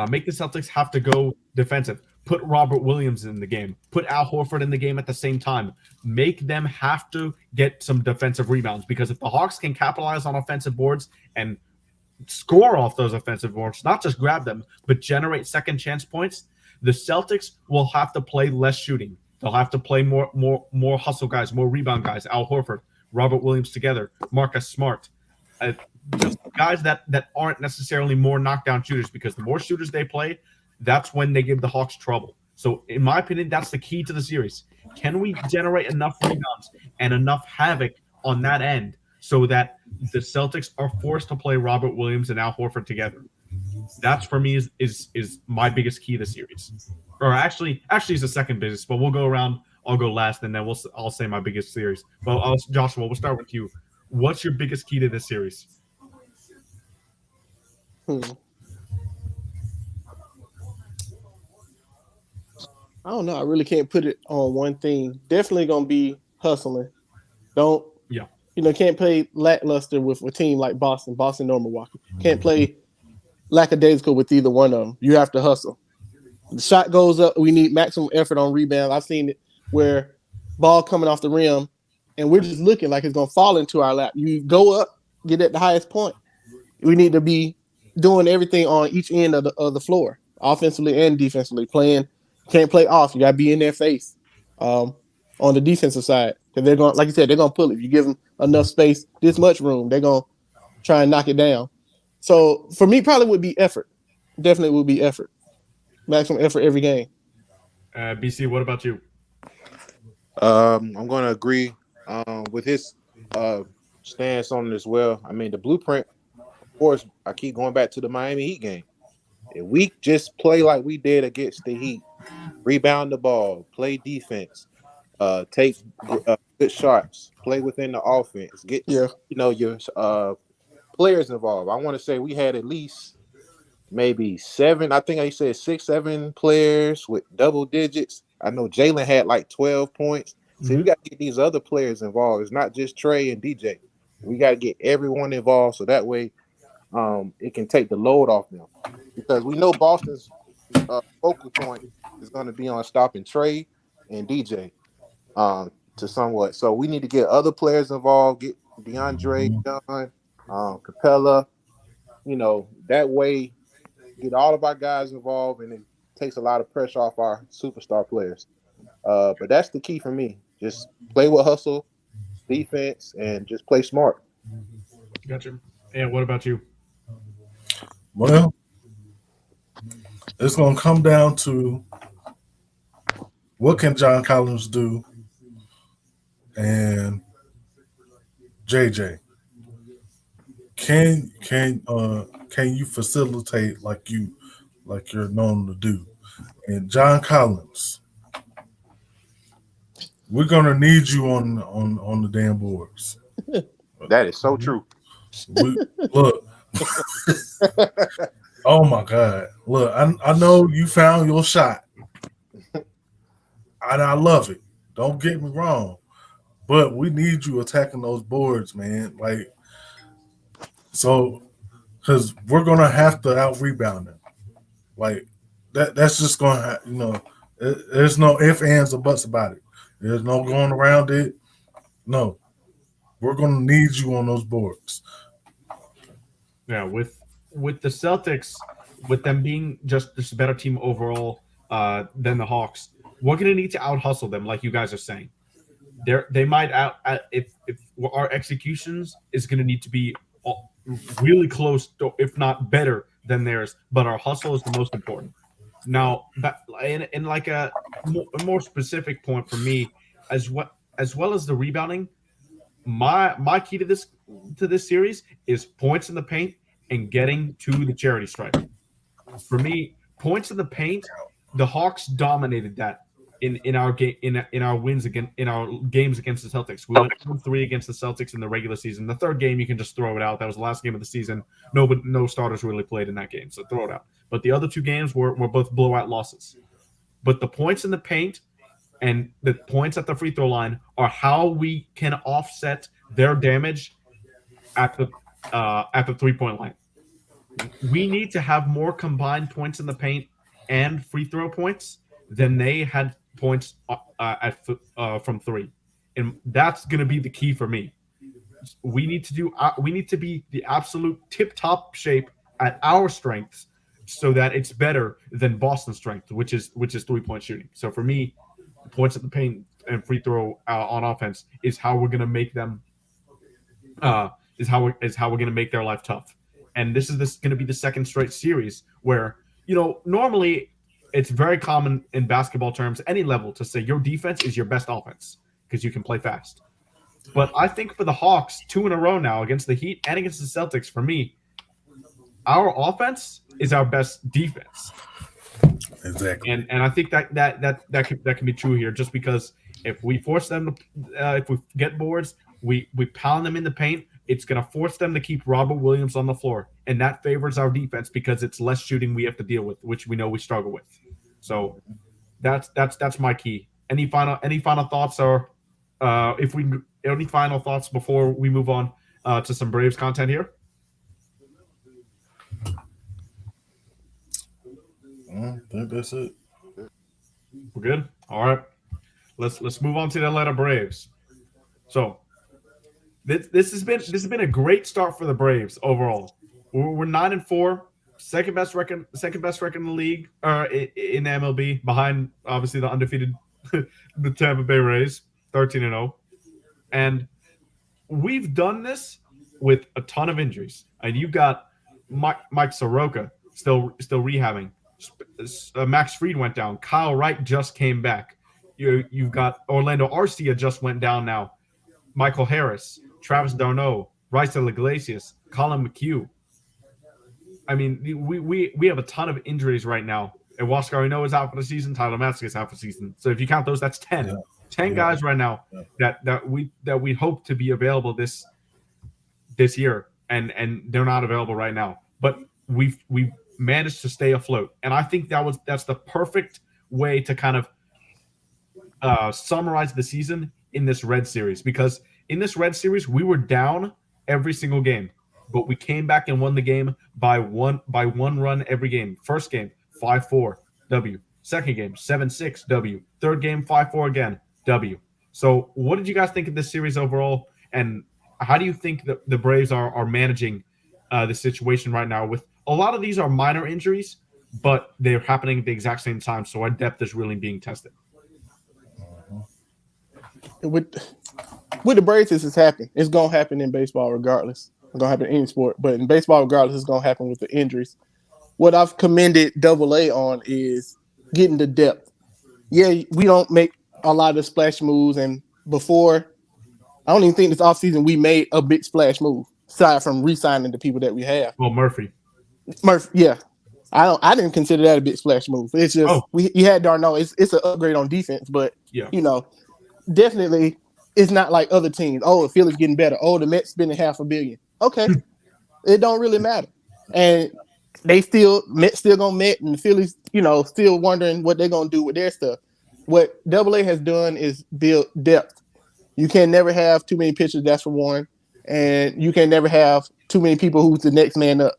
Make the Celtics have to go defensive. Put Robert Williams in the game. Put Al Horford in the game at the same time. Make them have to get some defensive rebounds, because if the Hawks can capitalize on offensive boards and score off those offensive boards, not just grab them, but generate second chance points, the Celtics will have to play less shooting. They'll have to play more hustle guys, more rebound guys. Al Horford, Robert Williams together, Marcus Smart, just guys that aren't necessarily more knockdown shooters, because the more shooters they play, that's when they give the Hawks trouble. So, in my opinion, that's the key to the series. Can we generate enough rebounds and enough havoc on that end so that the Celtics are forced to play Robert Williams and Al Horford together? That's, for me, is my biggest key to the series. Or actually is the second biggest, but we'll go around. I'll go last, and then I'll say my biggest series. Well, Joshua, we'll start with you. What's your biggest key to this series? I don't know. I really can't put it on one thing. Definitely gonna be hustling. Can't play lackluster with a team like Boston or Milwaukee. Can't play lackadaisical with either one of them. You have to hustle. The shot goes up. We need maximum effort on rebound. I've seen it where ball coming off the rim, and we're just looking like it's gonna fall into our lap. You go up, get at the highest point. We need to be doing everything on each end of the floor, offensively and defensively. Can't play off. You gotta be in their face on the defensive side, because they're going, like you said, they're gonna pull it. If you give them enough space, this much room, they're gonna try and knock it down. So for me, probably would be effort. Definitely would be effort. Maximum effort every game. BC, what about you? I'm going to agree with his stance on it as well. I mean, the blueprint, of course, I keep going back to the Miami Heat game. If we just play like we did against the Heat, rebound the ball, play defense, take good shots, play within the offense, get your players involved. I want to say we had at least maybe 7. I think I said 6, 7 players with double digits. I know Jaylen had like 12 points. So we got to get these other players involved. It's not just Trey and DJ. We got to get everyone involved, so that way it can take the load off them. Because we know Boston's focal point is going to be on stopping Trey and DJ to somewhat. So we need to get other players involved, get DeAndre, John, Capella, that way get all of our guys involved, and it takes a lot of pressure off our superstar players. But that's the key for me. Just play with hustle, defense, and just play smart. Gotcha. And what about you? Well, it's going to come down to what can John Collins do and JJ. Can you facilitate like you're known to do? And John Collins, we're gonna need you on the damn boards. That is so true. Look. Oh my God! Look, I know you found your shot, and I love it. Don't get me wrong, but we need you attacking those boards, man. Like, so, because we're gonna have to out rebound them. Like that's just gonna, there's no ifs, ands, or buts about it. There's no going around it. No, We're going to need you on those boards. Yeah, with the Celtics, with them being just a better team overall than the Hawks, we're going to need to out-hustle them, like you guys are saying. They might if our executions is going to need to be really close, to, if not better than theirs, but our hustle is the most important. Now, in like a more specific point for me, as well as the rebounding, my key to this series is points in the paint and getting to the charity stripe. For me, points in the paint, the Hawks dominated that in our game in our wins against in our games against the Celtics. We went 3 against the Celtics in the regular season. The third game, you can just throw it out. That was the last game of the season. No starters really played in that game, so throw it out. But the other 2 games were both blowout losses. But the points in the paint and the points at the free throw line are how we can offset their damage at the 3-point line. We need to have more combined points in the paint and free throw points than they had points from 3, and that's going to be the key for me. We need to be the absolute tip-top shape at our strengths, so that it's better than Boston's strength, which is 3-point shooting. So for me, points at the paint and free throw on offense is how we're going to make them. Is how we're going to make their life tough. And this is going to be the second straight series where, normally it's very common in basketball terms, any level, to say your defense is your best offense because you can play fast. But I think for the Hawks, 2 in a row now against the Heat and against the Celtics, for me, our offense is our best defense. Exactly. And I think that can be true here, just because if we force them to, if we get boards, we pound them in the paint, it's going to force them to keep Robert Williams on the floor, and that favors our defense because it's less shooting we have to deal with, which we know we struggle with. So that's my key. Any final thoughts, or any final thoughts before we move on to some Braves content here? I think that's it. We're good. All right. Let's move on to the Atlanta Braves. So this has been a great start for the Braves overall. We're 9-4, second best record in the league, in the MLB, behind obviously the undefeated the Tampa Bay Rays, 13-0, and we've done this with a ton of injuries. And you've got Mike Soroka still rehabbing. Max Fried went down. Kyle Wright just came back. You've got Orlando Arcia just went down now. Michael Harris, Travis d'Arnaud, Raisel Iglesias, Colin McHugh. I mean, we have a ton of injuries right now. And Huascar Ynoa is out for the season. Tyler Matzke is out for the season. So if you count those, that's 10. Yeah. 10 guys right now that we hope to be available this year, and they're not available right now. But we've managed to stay afloat, and I think that's the perfect way to kind of summarize the season in this Red Series, because in this Red Series we were down every single game, but we came back and won the game by one run every game. First game 5-4 W, second game 7-6 W, third game 5-4 again W. So what did you guys think of this series overall, and how do you think the Braves are managing the situation right now? With a lot of these are minor injuries, but they're happening at the exact same time, so our depth is really being tested. With the Braves, this is happening. It's going to happen in baseball regardless. It's going to happen in any sport, but in baseball regardless, it's going to happen with the injuries. What I've commended AA on is getting the depth. Yeah, we don't make a lot of splash moves, and before, I don't even think this offseason we made a big splash move, aside from re-signing the people that we have. Well, Murphy, yeah. I didn't consider that a big splash move. It's just you had d'Arnaud. It's an upgrade on defense, but definitely it's not like other teams. Oh, the Phillies getting better. Oh, the Mets spending $500 million. Okay, it don't really matter, and Mets still gonna Met, and the Phillies, still wondering what they're gonna do with their stuff. What AA has done is build depth. You can never have too many pitchers. That's for one, and you can never have too many people who's the next man up.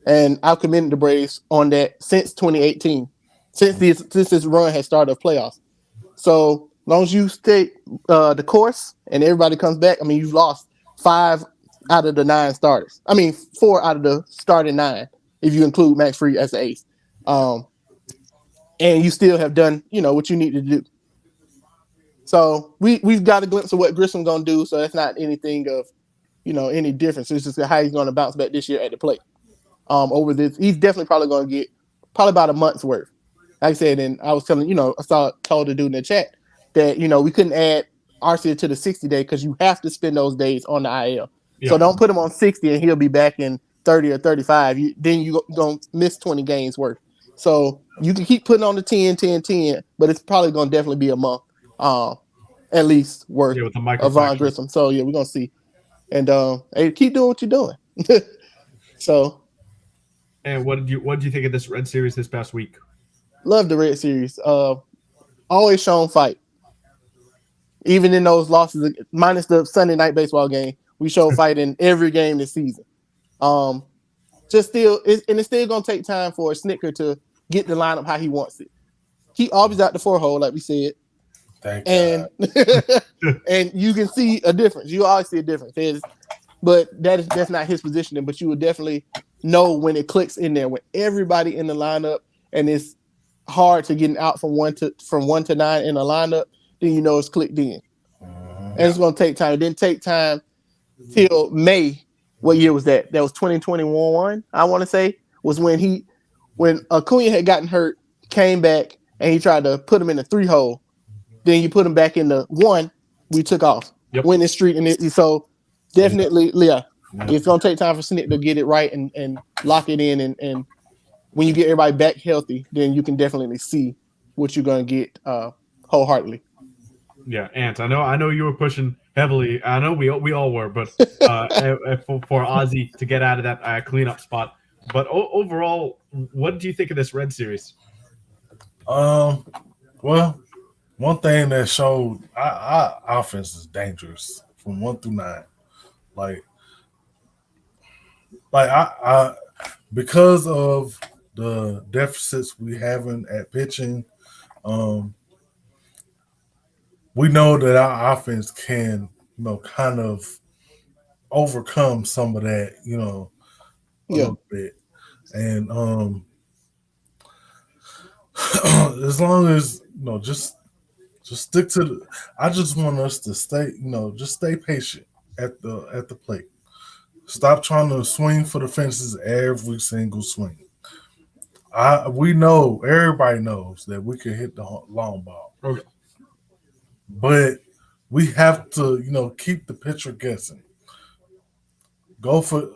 And I've commended the Braves on that since 2018, since this run has started of playoffs. So long as you stay the course and everybody comes back, I mean, you've lost 5 out of the 9 starters. I mean, 4 out of the starting 9, if you include Max Fried as an ace. And you still have done, what you need to do. So we've got a glimpse of what Grissom's going to do. So that's not anything of, any difference. It's just how he's going to bounce back this year at the plate. Over this, he's definitely probably going to get about a month's worth. Like I said, and I was telling, told the dude in the chat that, we couldn't add Arcia to the 60-day because you have to spend those days on the IL. Yeah. So don't put him on 60 and he'll be back in 30 or 35. Then you're going to miss 20 games worth. So you can keep putting on the 10, but it's probably going to definitely be a month at least worth of Vaughn Grissom. So, we're going to see. And hey, keep doing what you're doing. So. And what did you think of this Red Series this past week? Love the Red Series. Always shown fight. Even in those losses, minus the Sunday night baseball game, we showed fight in every game this season. It's still going to take time for Snicker to get the lineup how he wants it. He always out the 4 hole, like we said. Thank and and you can see a difference. You always see a difference. But that's not his positioning. But you would definitely know when it clicks in there with everybody in the lineup, and it's hard to get out from 1 to 9 in a lineup. Then it's clicked in, and it's going to take time. It didn't take time till May. What year was that? That was 2021. I want to say was when Acuna had gotten hurt, came back, and he tried to put him in the 3 hole. Then you put him back in the 1. We took off, winning streak, and so definitely, it's going to take time for Snick to get it right and lock it in. And when you get everybody back healthy, then you can definitely see what you're going to get wholeheartedly. Yeah, Ant, I know you were pushing heavily. I know we all were, but for Ozzy to get out of that cleanup spot. But overall, what do you think of this Red Series? Well, one thing that showed our offense is dangerous from 1 through 9. Like I because of the deficits we having at pitching, we know that our offense can, kind of overcome some of that, a little bit. And as long as, just stick to I just want us to stay, just stay patient at the plate. Stop trying to swing for the fences every single swing. Everybody knows that we can hit the long ball. Okay. But we have to, keep the pitcher guessing. Go for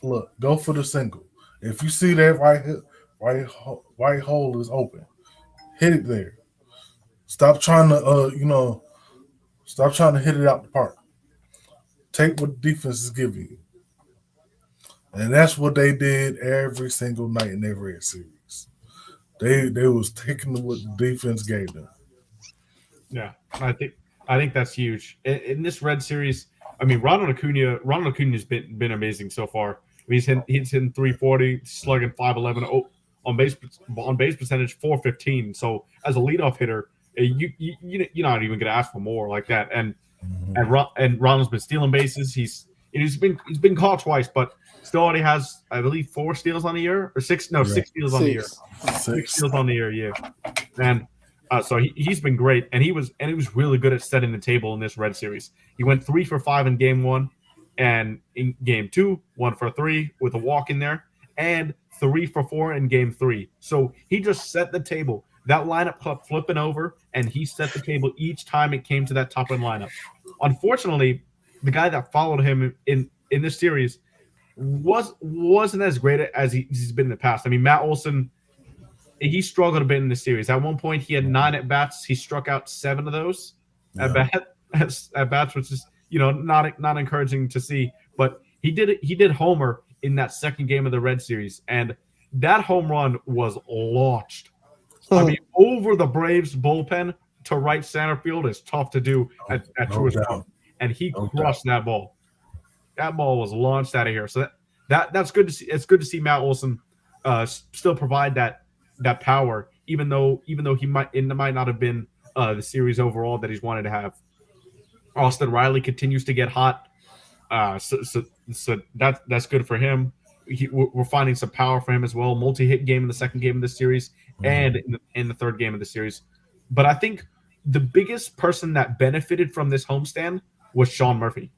the single. If you see that right hole is open, hit it there. Stop trying to hit it out the park. Take what the defense is giving you. And that's what they did every single night in their Red Series. They was taking what the defense gave them. Yeah, I think that's huge. In this Red Series, I mean, Ronald Acuna's been amazing so far. He's hitting 340, slugging 511, on base percentage 415. So as a leadoff hitter, you're not even gonna ask for more like that. And Ronald's been stealing bases. He's been caught twice, but still already has, I believe, 4 steals on the year or 6. No, 6 steals on the year. 6 steals on the year, yeah. And so he's been great, and he was really good at setting the table in this Red Series. He went 3 for 5 in Game 1, and in Game 2, 1 for 3 with a walk in there, and 3 for 4 in Game 3. So he just set the table. That lineup kept flipping over, and he set the table each time it came to that top end lineup. Unfortunately, the guy that followed him in this series wasn't as great as he's been in the past. I mean, Matt Olson, he struggled a bit in the series. At one point, he had 9 at bats. He struck out 7 of those at bats, which is not encouraging to see. But he did homer in that second game of the Red Series, and that home run was launched. I mean, over the Braves bullpen to right center field is tough to do at Truist Park, and he crushed that ball. That ball was launched out of here. So that's good to see. It's good to see Matt Olson still provide that power, even though it might not have been the series overall that he's wanted to have. Austin Riley continues to get hot. So that's good for him. We're finding some power for him as well. Multi-hit game in the second game of the series and in the third game of the series. But I think the biggest person that benefited from this homestand was Sean Murphy.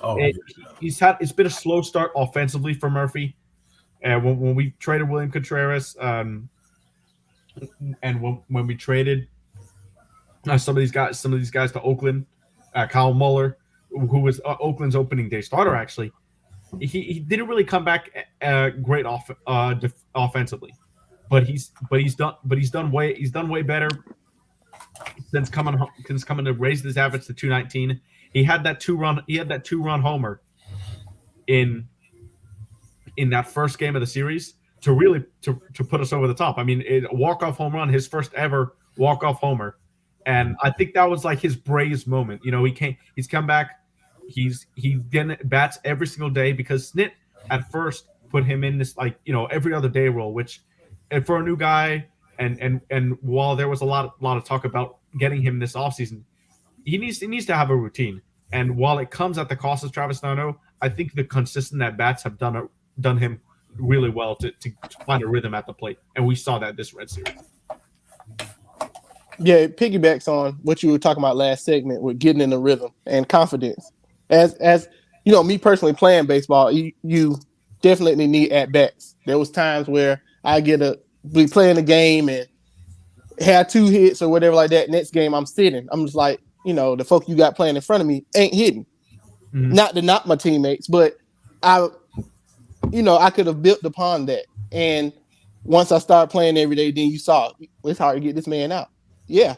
It's been a slow start offensively for Murphy. When we traded William Contreras, and when we traded some of these guys to Oakland, Kyle Muller, who was Oakland's opening day starter, actually, he didn't really come back great offensively, but he's done way better since coming to raise his average to 219. He had that two-run homer in that first game of the series to really to put us over the top. I mean, a walk-off home run, his first ever walk-off homer. And I think that was like his Braves moment. He's come back. He bats every single day because Snit at first put him in this every other day role, which and for a new guy and while there was a lot of talk about getting him this offseason, he needs to have a routine. And while it comes at the cost of Travis Narno, I think the consistent at bats have done him really well to find a rhythm at the plate. And we saw that this Red Series. Yeah, it piggybacks on what you were talking about last segment with getting in the rhythm and confidence. As you know, me personally playing baseball, you definitely need at bats. There was times where I be playing a game and have 2 hits or whatever like that. Next game I'm sitting. I'm just like, the folk you got playing in front of me ain't hitting. Mm-hmm. Not to knock my teammates, but I could have built upon that. And once I started playing every day, then you saw it's hard to get this man out. Yeah.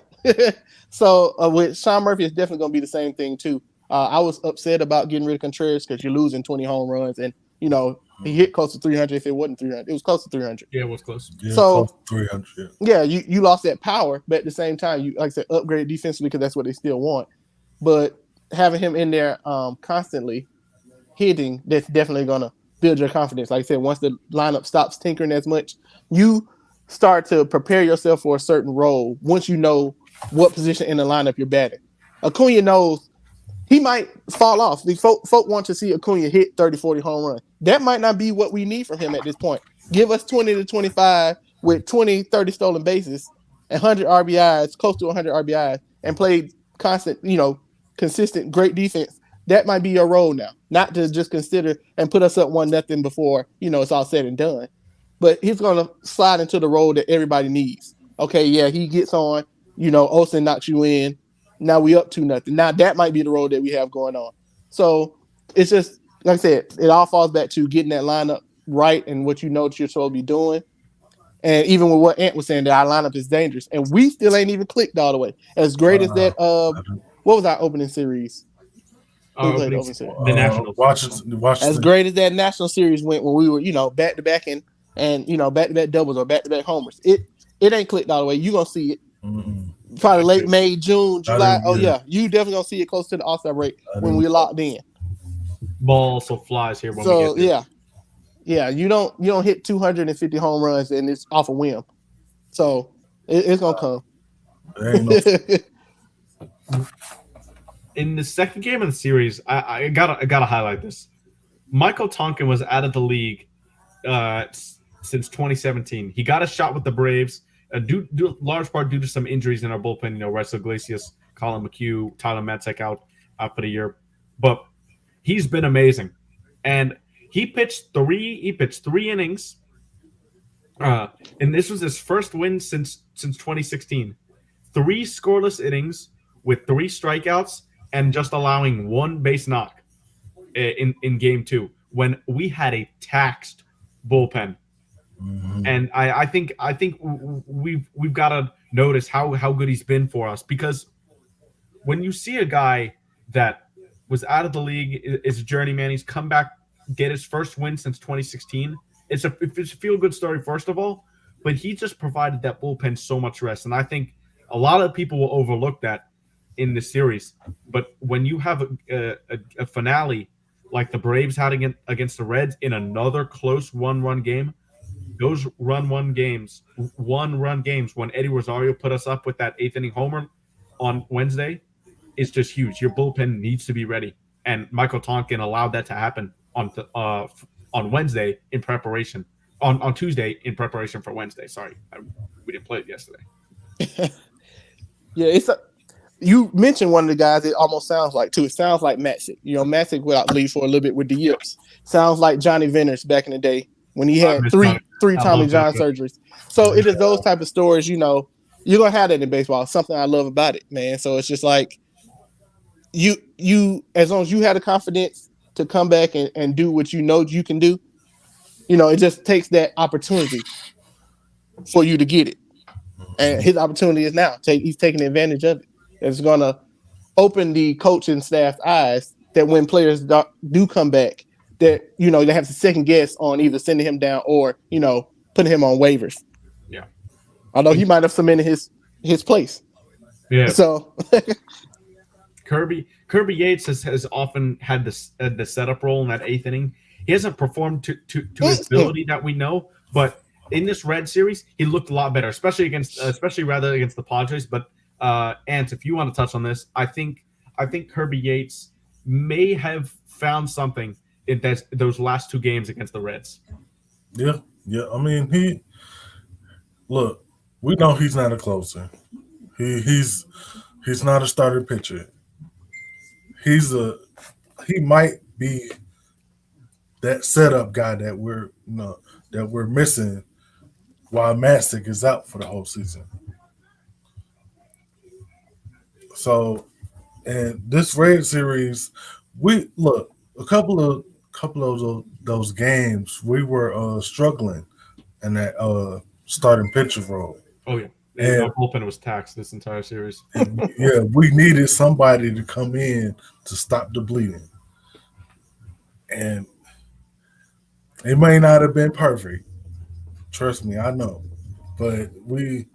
So with Sean Murphy, it's definitely going to be the same thing too. I was upset about getting rid of Contreras because you're losing 20 home runs, and he hit close to 300. If it wasn't 300, it was close to 300. Yeah, it was close. Yeah, so close to 300. Yeah, you lost that power, but at the same time, you, like I said, upgrade defensively because that's what they still want. But having him in there constantly hitting, that's definitely going to build your confidence. Like I said, once the lineup stops tinkering as much, you start to prepare yourself for a certain role once you know what position in the lineup you're batting. Acuna knows he might fall off. The folk want to see Acuna hit 30, 40 home run. That might not be what we need from him at this point. Give us 20 to 25 with 20, 30 stolen bases, 100 RBIs, close to 100 RBIs, and play consistent, great defense. That might be your role now. Not to just consider and put us up 1-0 before, it's all said and done. But he's going to slide into the role that everybody needs. Okay, yeah, he gets on. Olsen knocks you in. Now we up 2-0. Now that might be the role that we have going on. So it's just, like I said, it all falls back to getting that lineup right and what that you're supposed to be doing. And even with what Ant was saying, that our lineup is dangerous. And we still ain't even clicked all the way. As great as that, what was our opening series? The Nationals. As great as that national series went when we were, back-to-back and back-to-back doubles or back-to-back homers. It ain't clicked all the way. You're going to see it. Mm-hmm. Probably late May, June, July. Oh, yeah. You definitely going to see it close to the All-Star break when we're locked in. Ball also flies here when we get there. Yeah. Yeah, you don't hit 250 home runs and it's off a whim. So it's going to come. In the second game of the series, I gotta highlight this. Michael Tonkin was out of the league since 2017. He got a shot with the Braves, due large part due to some injuries in our bullpen. Russell Iglesias, Colin McHugh, Tyler Matzek out for the year, but he's been amazing. And he pitched three innings, and this was his first win since 2016. 3 scoreless innings with 3 strikeouts and just allowing 1 base knock in game 2 when we had a taxed bullpen. Mm-hmm. And I think we've got to notice how good he's been for us, because when you see a guy that was out of the league, is a journeyman, he's come back, get his first win since 2016. It's a feel-good story, first of all, but he just provided that bullpen so much rest. And I think a lot of people will overlook that in this series. But when you have a finale like the Braves had against the Reds in another close one-run game, those one-run games when Eddie Rosario put us up with that 8th inning homer on Wednesday, is just huge. Your bullpen needs to be ready. and Michael Tonkin allowed that to happen on Wednesday in preparation on Tuesday in preparation for Wednesday. Sorry, we didn't play it yesterday. Yeah, you mentioned one of the guys. It almost sounds like too. It sounds like Matzik. Matzik without leave for a little bit with the yips. Sounds like Johnny Venters back in the day when he had three Tommy John surgeries. So it is those type of stories. You're gonna have that in baseball. Something I love about it, man. So it's just like you as long as you have the confidence to come back and do what you know you can do. It just takes that opportunity for you to get it. And his opportunity is now. He's taking advantage of it. It's going to open the coach and staff's eyes that when players do come back, that, they have to second guess on either sending him down or, putting him on waivers. Yeah. Although he might have cemented his place. Yeah. So Kirby Yates has often had the setup role in that 8th inning. He hasn't performed to his ability that we know, but in this Red series, he looked a lot better, especially against the Padres. But Ant, if you want to touch on this, I think Kirby Yates may have found something in those last 2 games against the Reds. Yeah. I mean, we know he's not a closer. He's not a starter pitcher. He might be that setup guy that we're missing while Mastic is out for the whole season. So, and this Red series, a couple of those games we were struggling in that starting pitcher role. Oh yeah, and our bullpen was taxed this entire series. Yeah, we needed somebody to come in to stop the bleeding, and it may not have been perfect. Trust me, I know, but we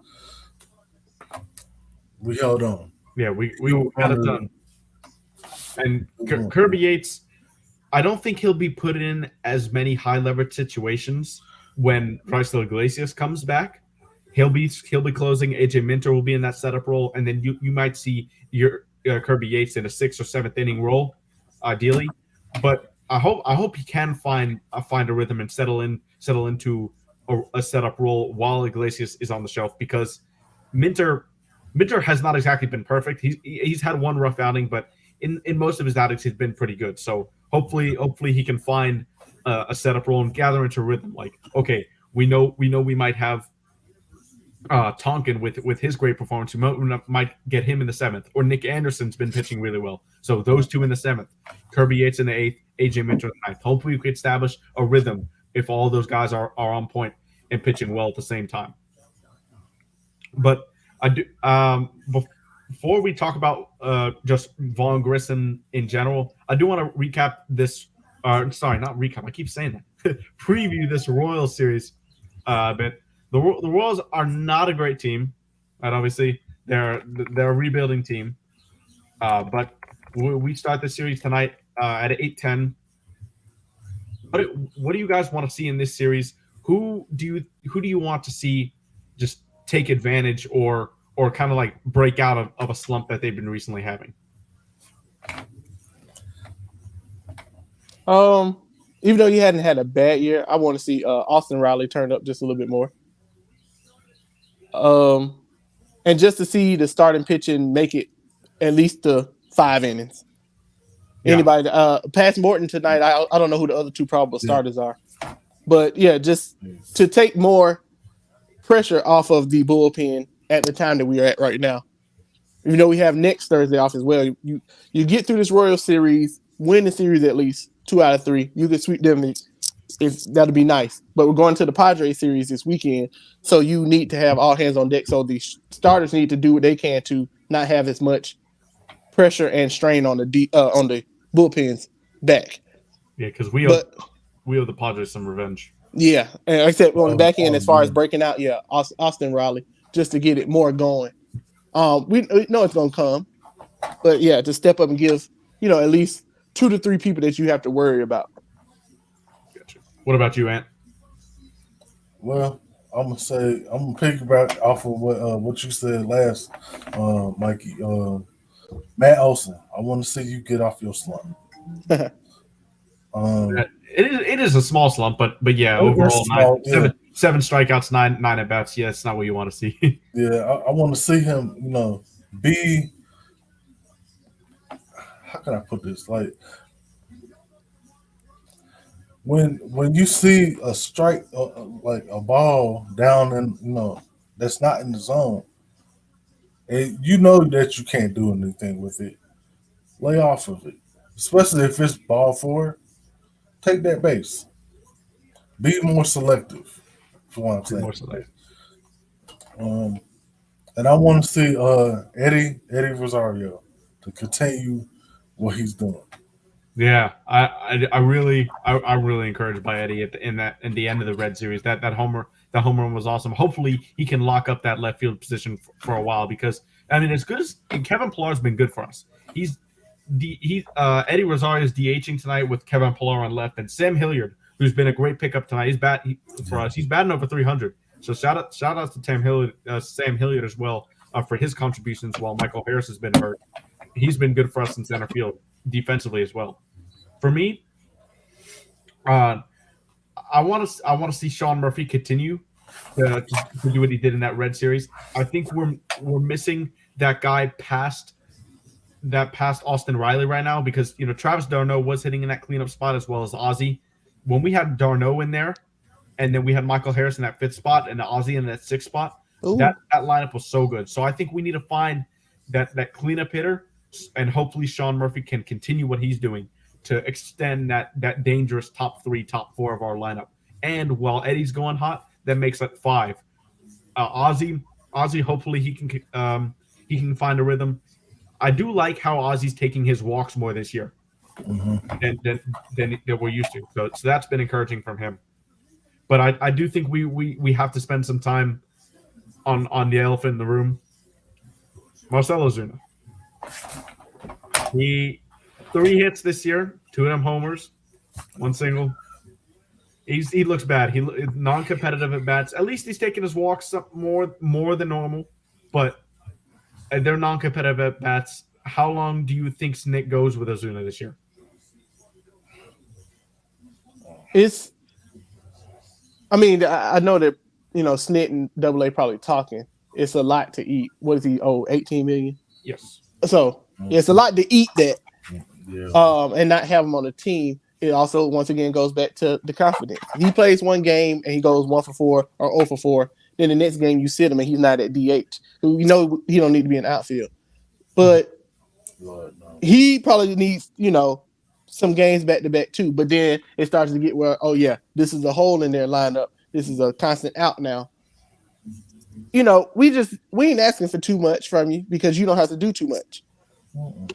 held on. Yeah, we got it done. And Kirby Yates, I don't think he'll be put in as many high leverage situations when Chrysler Iglesias comes back. He'll be closing. AJ Minter will be in that setup role, and then you might see your Kirby Yates in a 6th or 7th inning role, ideally. But I hope he can find a rhythm and settle into a setup role while Iglesias is on the shelf, because Minter has not exactly been perfect. He's had one rough outing, but in most of his outings he's been pretty good. So hopefully he can find a setup role and gather into rhythm. Like, okay, we know we might have Tonkin with his great performance. We might get him in the 7th, or Nick Anderson's been pitching really well. So those 2 in the 7th, Kirby Yates in the 8th, AJ Minter in the 9th. Hopefully we can establish a rhythm if all those guys are on point and pitching well at the same time. But I do. Before we talk about just Vaughn Grissom in general, I do want to recap this. Sorry, not recap. I keep saying that. Preview this Royals series a bit. The Royals are not a great team, right? Obviously, they're a rebuilding team. But we start the series tonight at 8:10. What do you guys want to see in this series? Who do you want to see just take advantage or kind of like break out of a slump that they've been recently having? Even though he hadn't had a bad year, I want to see Austin Riley turn up just a little bit more. And just to see the starting pitching make it at least to 5 innings. Yeah. Anybody past Morton tonight, I don't know who the other 2 probable starters are. But yeah, just to take more pressure off of the bullpen at the time that we are at right now. You know, we have next Thursday off as well. You get through this Royal Series, win the series at least 2 out of 3. You could sweep them. That'll be nice. But we're going to the Padres series this weekend, so you need to have all hands on deck. So the starters need to do what they can to not have as much pressure and strain on the bullpen's back. Yeah, because we owe the Padres some revenge. Yeah, and like I said, on the back end, as far as breaking out, yeah, Austin Riley, just to get it more going. We know it's gonna come, but yeah, to step up and give at least 2 to 3 people that you have to worry about. Gotcha. What about you, Ant? Well, I'm gonna piggyback off of what you said last, Mikey. Matt Olson, I want to see you get off your slump. It is a small slump, but yeah, overall small, seven strikeouts, nine at bats. Yeah, it's not what you want to see. Yeah, I want to see him, be. How can I put this? Like when you see a strike, like a ball down in, that's not in the zone, and you know that you can't do anything with it. Lay off of it, especially if it's ball four. Take that base. Be more selective. For what I'm saying. More selective. And I want to see Eddie Rosario to continue what he's doing. Yeah, I'm really encouraged by Eddie in the end of the Red Series. That home run was awesome. Hopefully, he can lock up that left field position for a while because as good as Kevin Pillar's been good for us. Eddie Rosario is DHing tonight with Kevin Pillar on left, and Sam Hilliard, who's been a great pickup tonight. For us. He's batting over 300. So shout out to Sam Hilliard as well for his contributions while Michael Harris has been hurt. He's been good for us in center field defensively as well. For me, I want to see Sean Murphy continue to do what he did in that Red Series. I think we're missing that guy past Austin Riley right now because Travis d'Arnaud was hitting in that cleanup spot as well as Ozzie. When we had d'Arnaud in there, and then we had Michael Harris in that 5th spot and Ozzie in that 6th spot, that lineup was so good. So I think we need to find that cleanup hitter, and hopefully Sean Murphy can continue what he's doing to extend that dangerous top 3, top 4 of our lineup. And while Eddie's going hot, that makes it 5. Ozzie, hopefully he can find a rhythm. I do like how Ozzie's taking his walks more this year than we're used to. So that's been encouraging from him. But I do think we have to spend some time on the elephant in the room. Marcell Ozuna. He 3 hits this year, 2 of them homers, 1 single. He looks bad. He non-competitive at bats. At least he's taking his walks more than normal, but they're non-competitive at bats. How long do you think Snit goes with Ozuna this year? I know that Snit and AA probably talking. It's a lot to eat. What is he? 18 million. Yes. So it's a lot to eat that, and not have him on the team. It also once again goes back to the confidence. He plays one game and he goes 1 for 4 or 0 for 4. Then the next game you sit him and he's not at DH. He don't need to be in outfield, but he probably needs some games back to back too. But then it starts to get where this is a hole in their lineup. This is a constant out now. We ain't asking for too much from you because you don't have to do too much.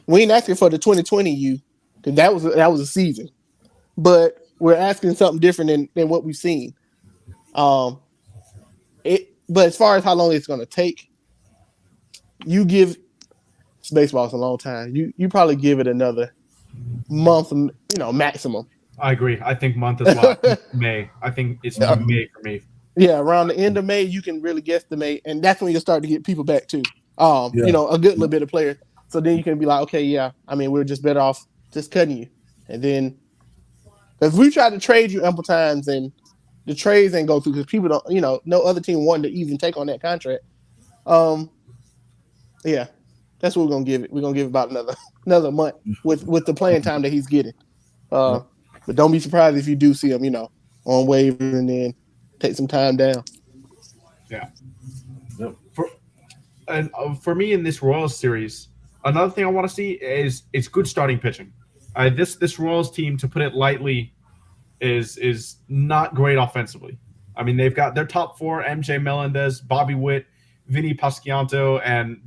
We ain't asking for the 2020 you because that was a season, but we're asking something different than what we've seen. But as far as how long it's going to take, baseball's a long time. You probably give it another month, maximum. I agree. I think month as well. May. I think it's May for me. Yeah, around the end of May, you can really guesstimate, and that's when you'll start to get people back too. A good little bit of players. So then you can be like, okay, yeah, we're just better off just cutting you. And then if we try to trade you ample times and the trades ain't go through because people don't, no other team wanted to even take on that contract. Yeah, that's what we're gonna give it. We're gonna give it about another month with the playing time that he's getting. But don't be surprised if you do see him, on waivers and then take some time down. Yeah. For me in this Royals series, another thing I want to see is it's good starting pitching. This Royals team, to put it lightly, is not great offensively. They've got their top 4: MJ Melendez, Bobby Witt, Vinny Pasquantino, and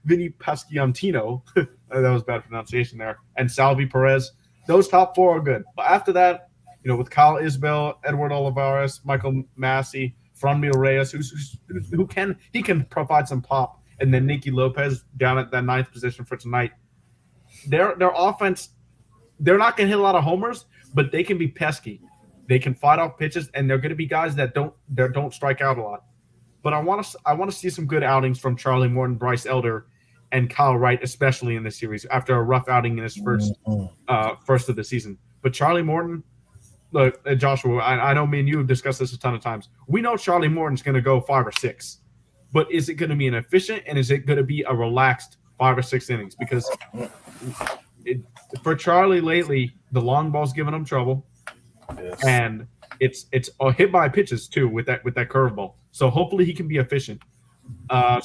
Vinny Pasquantino. That was bad pronunciation there. And Salvi Perez. Those top 4 are good. But after that, with Kyle Isbell, Edward Olivares, Michael Massey, Franmil Reyes, who can provide some pop, and then Nicky Lopez down at that 9th position for tonight. Their offense, they're not going to hit a lot of homers, but they can be pesky. They can fight off pitches, and they're going to be guys that don't strike out a lot. But I want to see some good outings from Charlie Morton, Bryce Elder, and Kyle Wright, especially in this series after a rough outing in his first of the season. But Charlie Morton, look, Joshua, I know me and you have discussed this a ton of times. We know Charlie Morton's going to go 5 or 6, but is it going to be an efficient and is it going to be a relaxed 5 or 6 innings? Because for Charlie lately, the long ball's giving him trouble, and it's hit by pitches too with that curveball. So hopefully he can be efficient. Ant,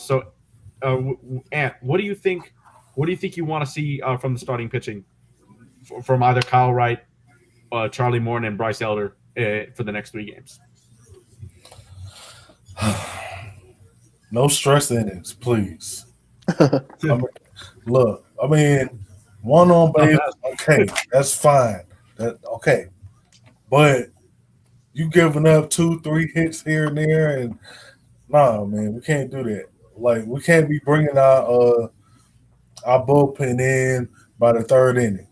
what do you think? What do you think you want to see from the starting pitching from either Kyle Wright, Charlie Morton, and Bryce Elder for the next 3 games? No stress innings, please. Look, I mean, one on base, okay, that's fine. Okay. But you giving up 2-3 hits here and there, and nah, man, we can't do that. Like, we can't be bringing our bullpen in by the 3rd inning.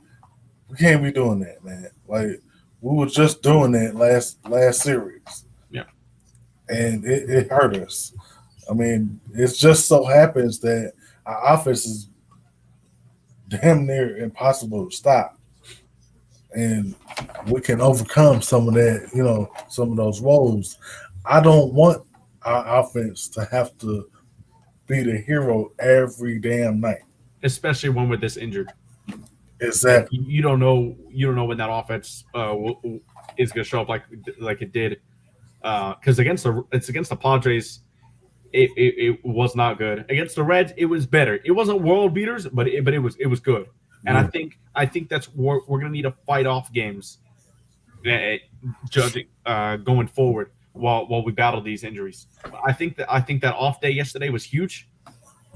We can't be doing that, man. Like, we were just doing that last series. Yeah. And it hurt us. I mean, it just so happens that our offense is damn near impossible to stop. And we can overcome some of that, some of those woes. I don't want our offense to have to be the hero every damn night. Especially when we're this injured. Exactly. You don't know when that offense is going to show up like it did. Because against the Padres, it was not good. Against the Reds, it was better. It wasn't world beaters, but it was good. And I think that's we're going to need to fight off games, judging going forward while we battle these injuries. I think that off day yesterday was huge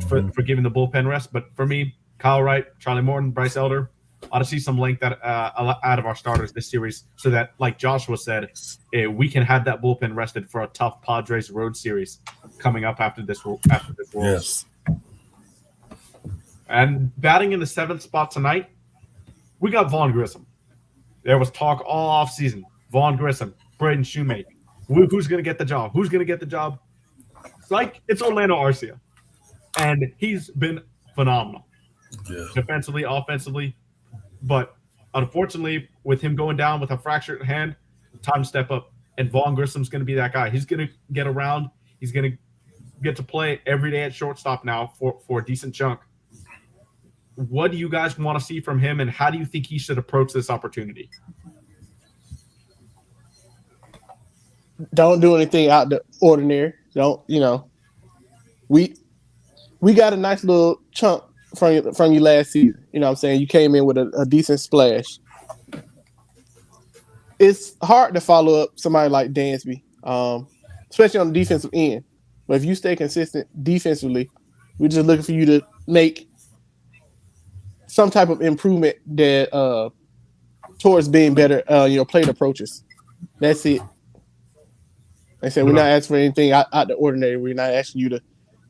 for giving the bullpen rest. But for me, Kyle Wright, Charlie Morton, Bryce Elder, ought to see some length out of our starters this series, so that, like Joshua said, we can have that bullpen rested for a tough Padres road series coming up after this World. Yes. And batting in the 7th spot tonight, we got Vaughn Grissom. There was talk all offseason. Vaughn Grissom, Braden Shoemake. Who's going to get the job? Who's going to get the job? It's Orlando Arcia. And he's been phenomenal. Yeah. Defensively, offensively. But unfortunately, with him going down with a fractured hand, time to step up. And Vaughn Grissom's going to be that guy. He's going to get around. He's going to get to play every day at shortstop now for a decent chunk. What do you guys want to see from him, and how do you think he should approach this opportunity? Don't do anything out the ordinary. Don't, we got a nice little chunk from you last season. You know what I'm saying? You came in with a decent splash. It's hard to follow up somebody like Dansby, especially on the defensive end. But if you stay consistent defensively, we're just looking for you to make some type of improvement that towards being better, plate approaches. That's it. Like I said, we're not asking for anything out the ordinary. We're not asking you to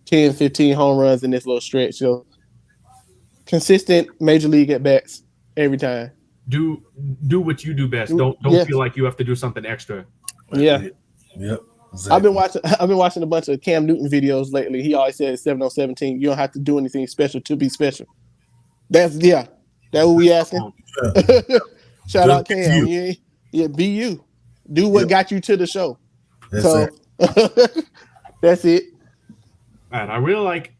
10, 15 home runs in this little stretch. So consistent major league at bats every time. Do what you do best. Don't feel like you have to do something extra. Yeah. Yep. Exactly. I've been watching a bunch of Cam Newton videos lately. He always says 7 on 17. You don't have to do anything special to be special. That's what we asking. Yeah. Shout out Cam. Be you. Do what got you to the show. That's it. Man, I really like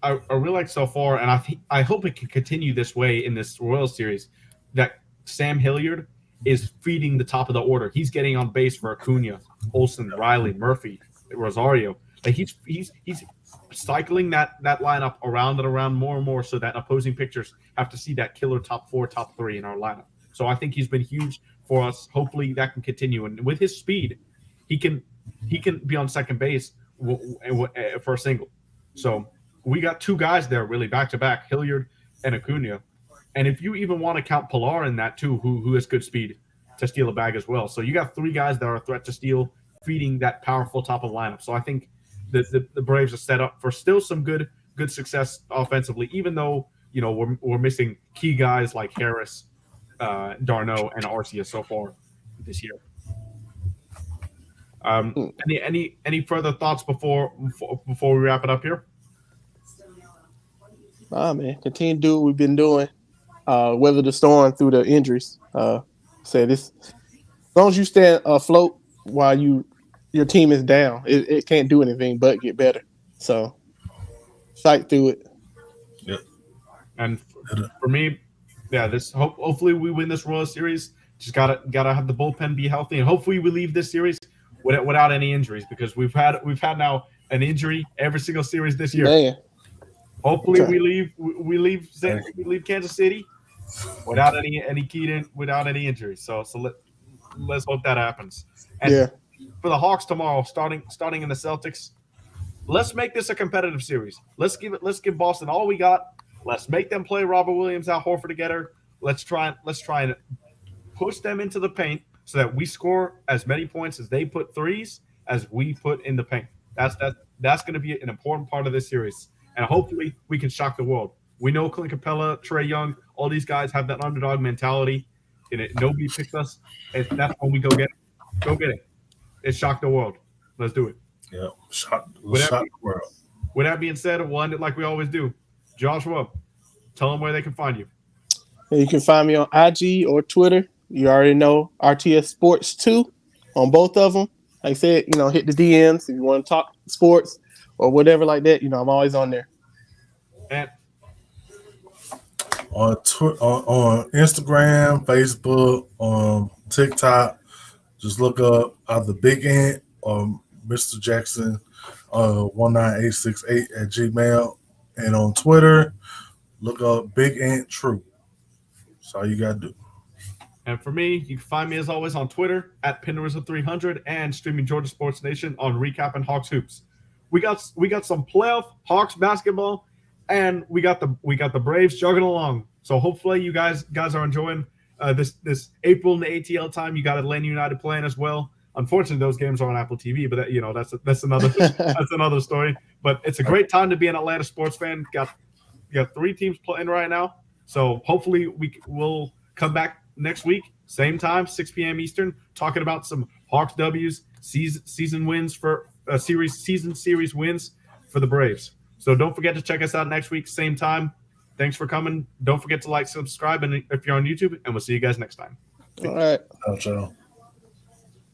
so far, and I hope it can continue this way in this Royal Series. That Sam Hilliard is feeding the top of the order. He's getting on base for Acuna, Olsen, Riley, Murphy, Rosario. Like he's cycling that lineup around and around more and more, so that opposing pitchers have to see that killer top 4, top 3 in our lineup. So I think he's been huge for us. Hopefully that can continue, and with his speed, he can be on second base for a single. So we got 2 guys there really back to back, Hilliard and Acuna. And if you even want to count Pilar in that too, who has good speed to steal a bag as well. So you got 3 guys that are a threat to steal, feeding that powerful top of lineup. So I think the Braves are set up for still some good success offensively, even though we're missing key guys like Harris, Darno, and Arcia so far this year. Any further thoughts before we wrap it up here? Man, continue to do what we've been doing. Weather the storm through the injuries. Say this, as long as you stay afloat while your team is down, it can't do anything but get better. So fight through it. Yep. And for me, yeah, hopefully we win this World Series. Just gotta have the bullpen be healthy, and hopefully we leave this series without any injuries, because we've had now an injury every single series this year. Man. Hopefully we leave Kansas City without any injuries. So let's hope that happens. And for the Hawks tomorrow, starting in the Celtics, let's make this a competitive series. Let's give Boston all we got. Let's make them play Robert Williams, Al Horford together. Let's try and push them into the paint so that we score as many points as they put threes as we put in the paint. That's going to be an important part of this series. And hopefully we can shock the world. We know Clint Capella, Trae Young, all these guys have that underdog mentality. And nobody picks us. That's when we go get it. Go get it. It's shock the world. Let's do it. Yeah, shock the world. With that being said, we'll end it like we always do. Joshua, tell them where they can find you. You can find me on IG or Twitter. You already know RTS Sports 2 on both of them. Like I said, hit the DMs if you want to talk sports or whatever like that. I'm always on there. And on Instagram, Facebook, on TikTok, just look up either Big Ant or Mr. Jackson 19868 at Gmail. And on Twitter, look up Big Ant True. That's all you got to do. And for me, you can find me as always on Twitter at Pinnerism300 and streaming Georgia Sports Nation on Recap and Hawks Hoops. We got some playoff Hawks basketball, and we got the Braves jogging along. So hopefully you guys are enjoying this April in the ATL time. You got Atlanta United playing as well. Unfortunately, those games are on Apple TV, but that's another that's another story. But it's a great time to be an Atlanta sports fan. Got 3 teams playing right now, so hopefully we'll come back next week, same time, 6 p.m. Eastern, talking about some Hawks W's, season wins for season series wins for the Braves. So don't forget to check us out next week, same time. Thanks for coming. Don't forget to like, subscribe, and if you're on YouTube, and we'll see you guys next time. All right. Ciao, ciao.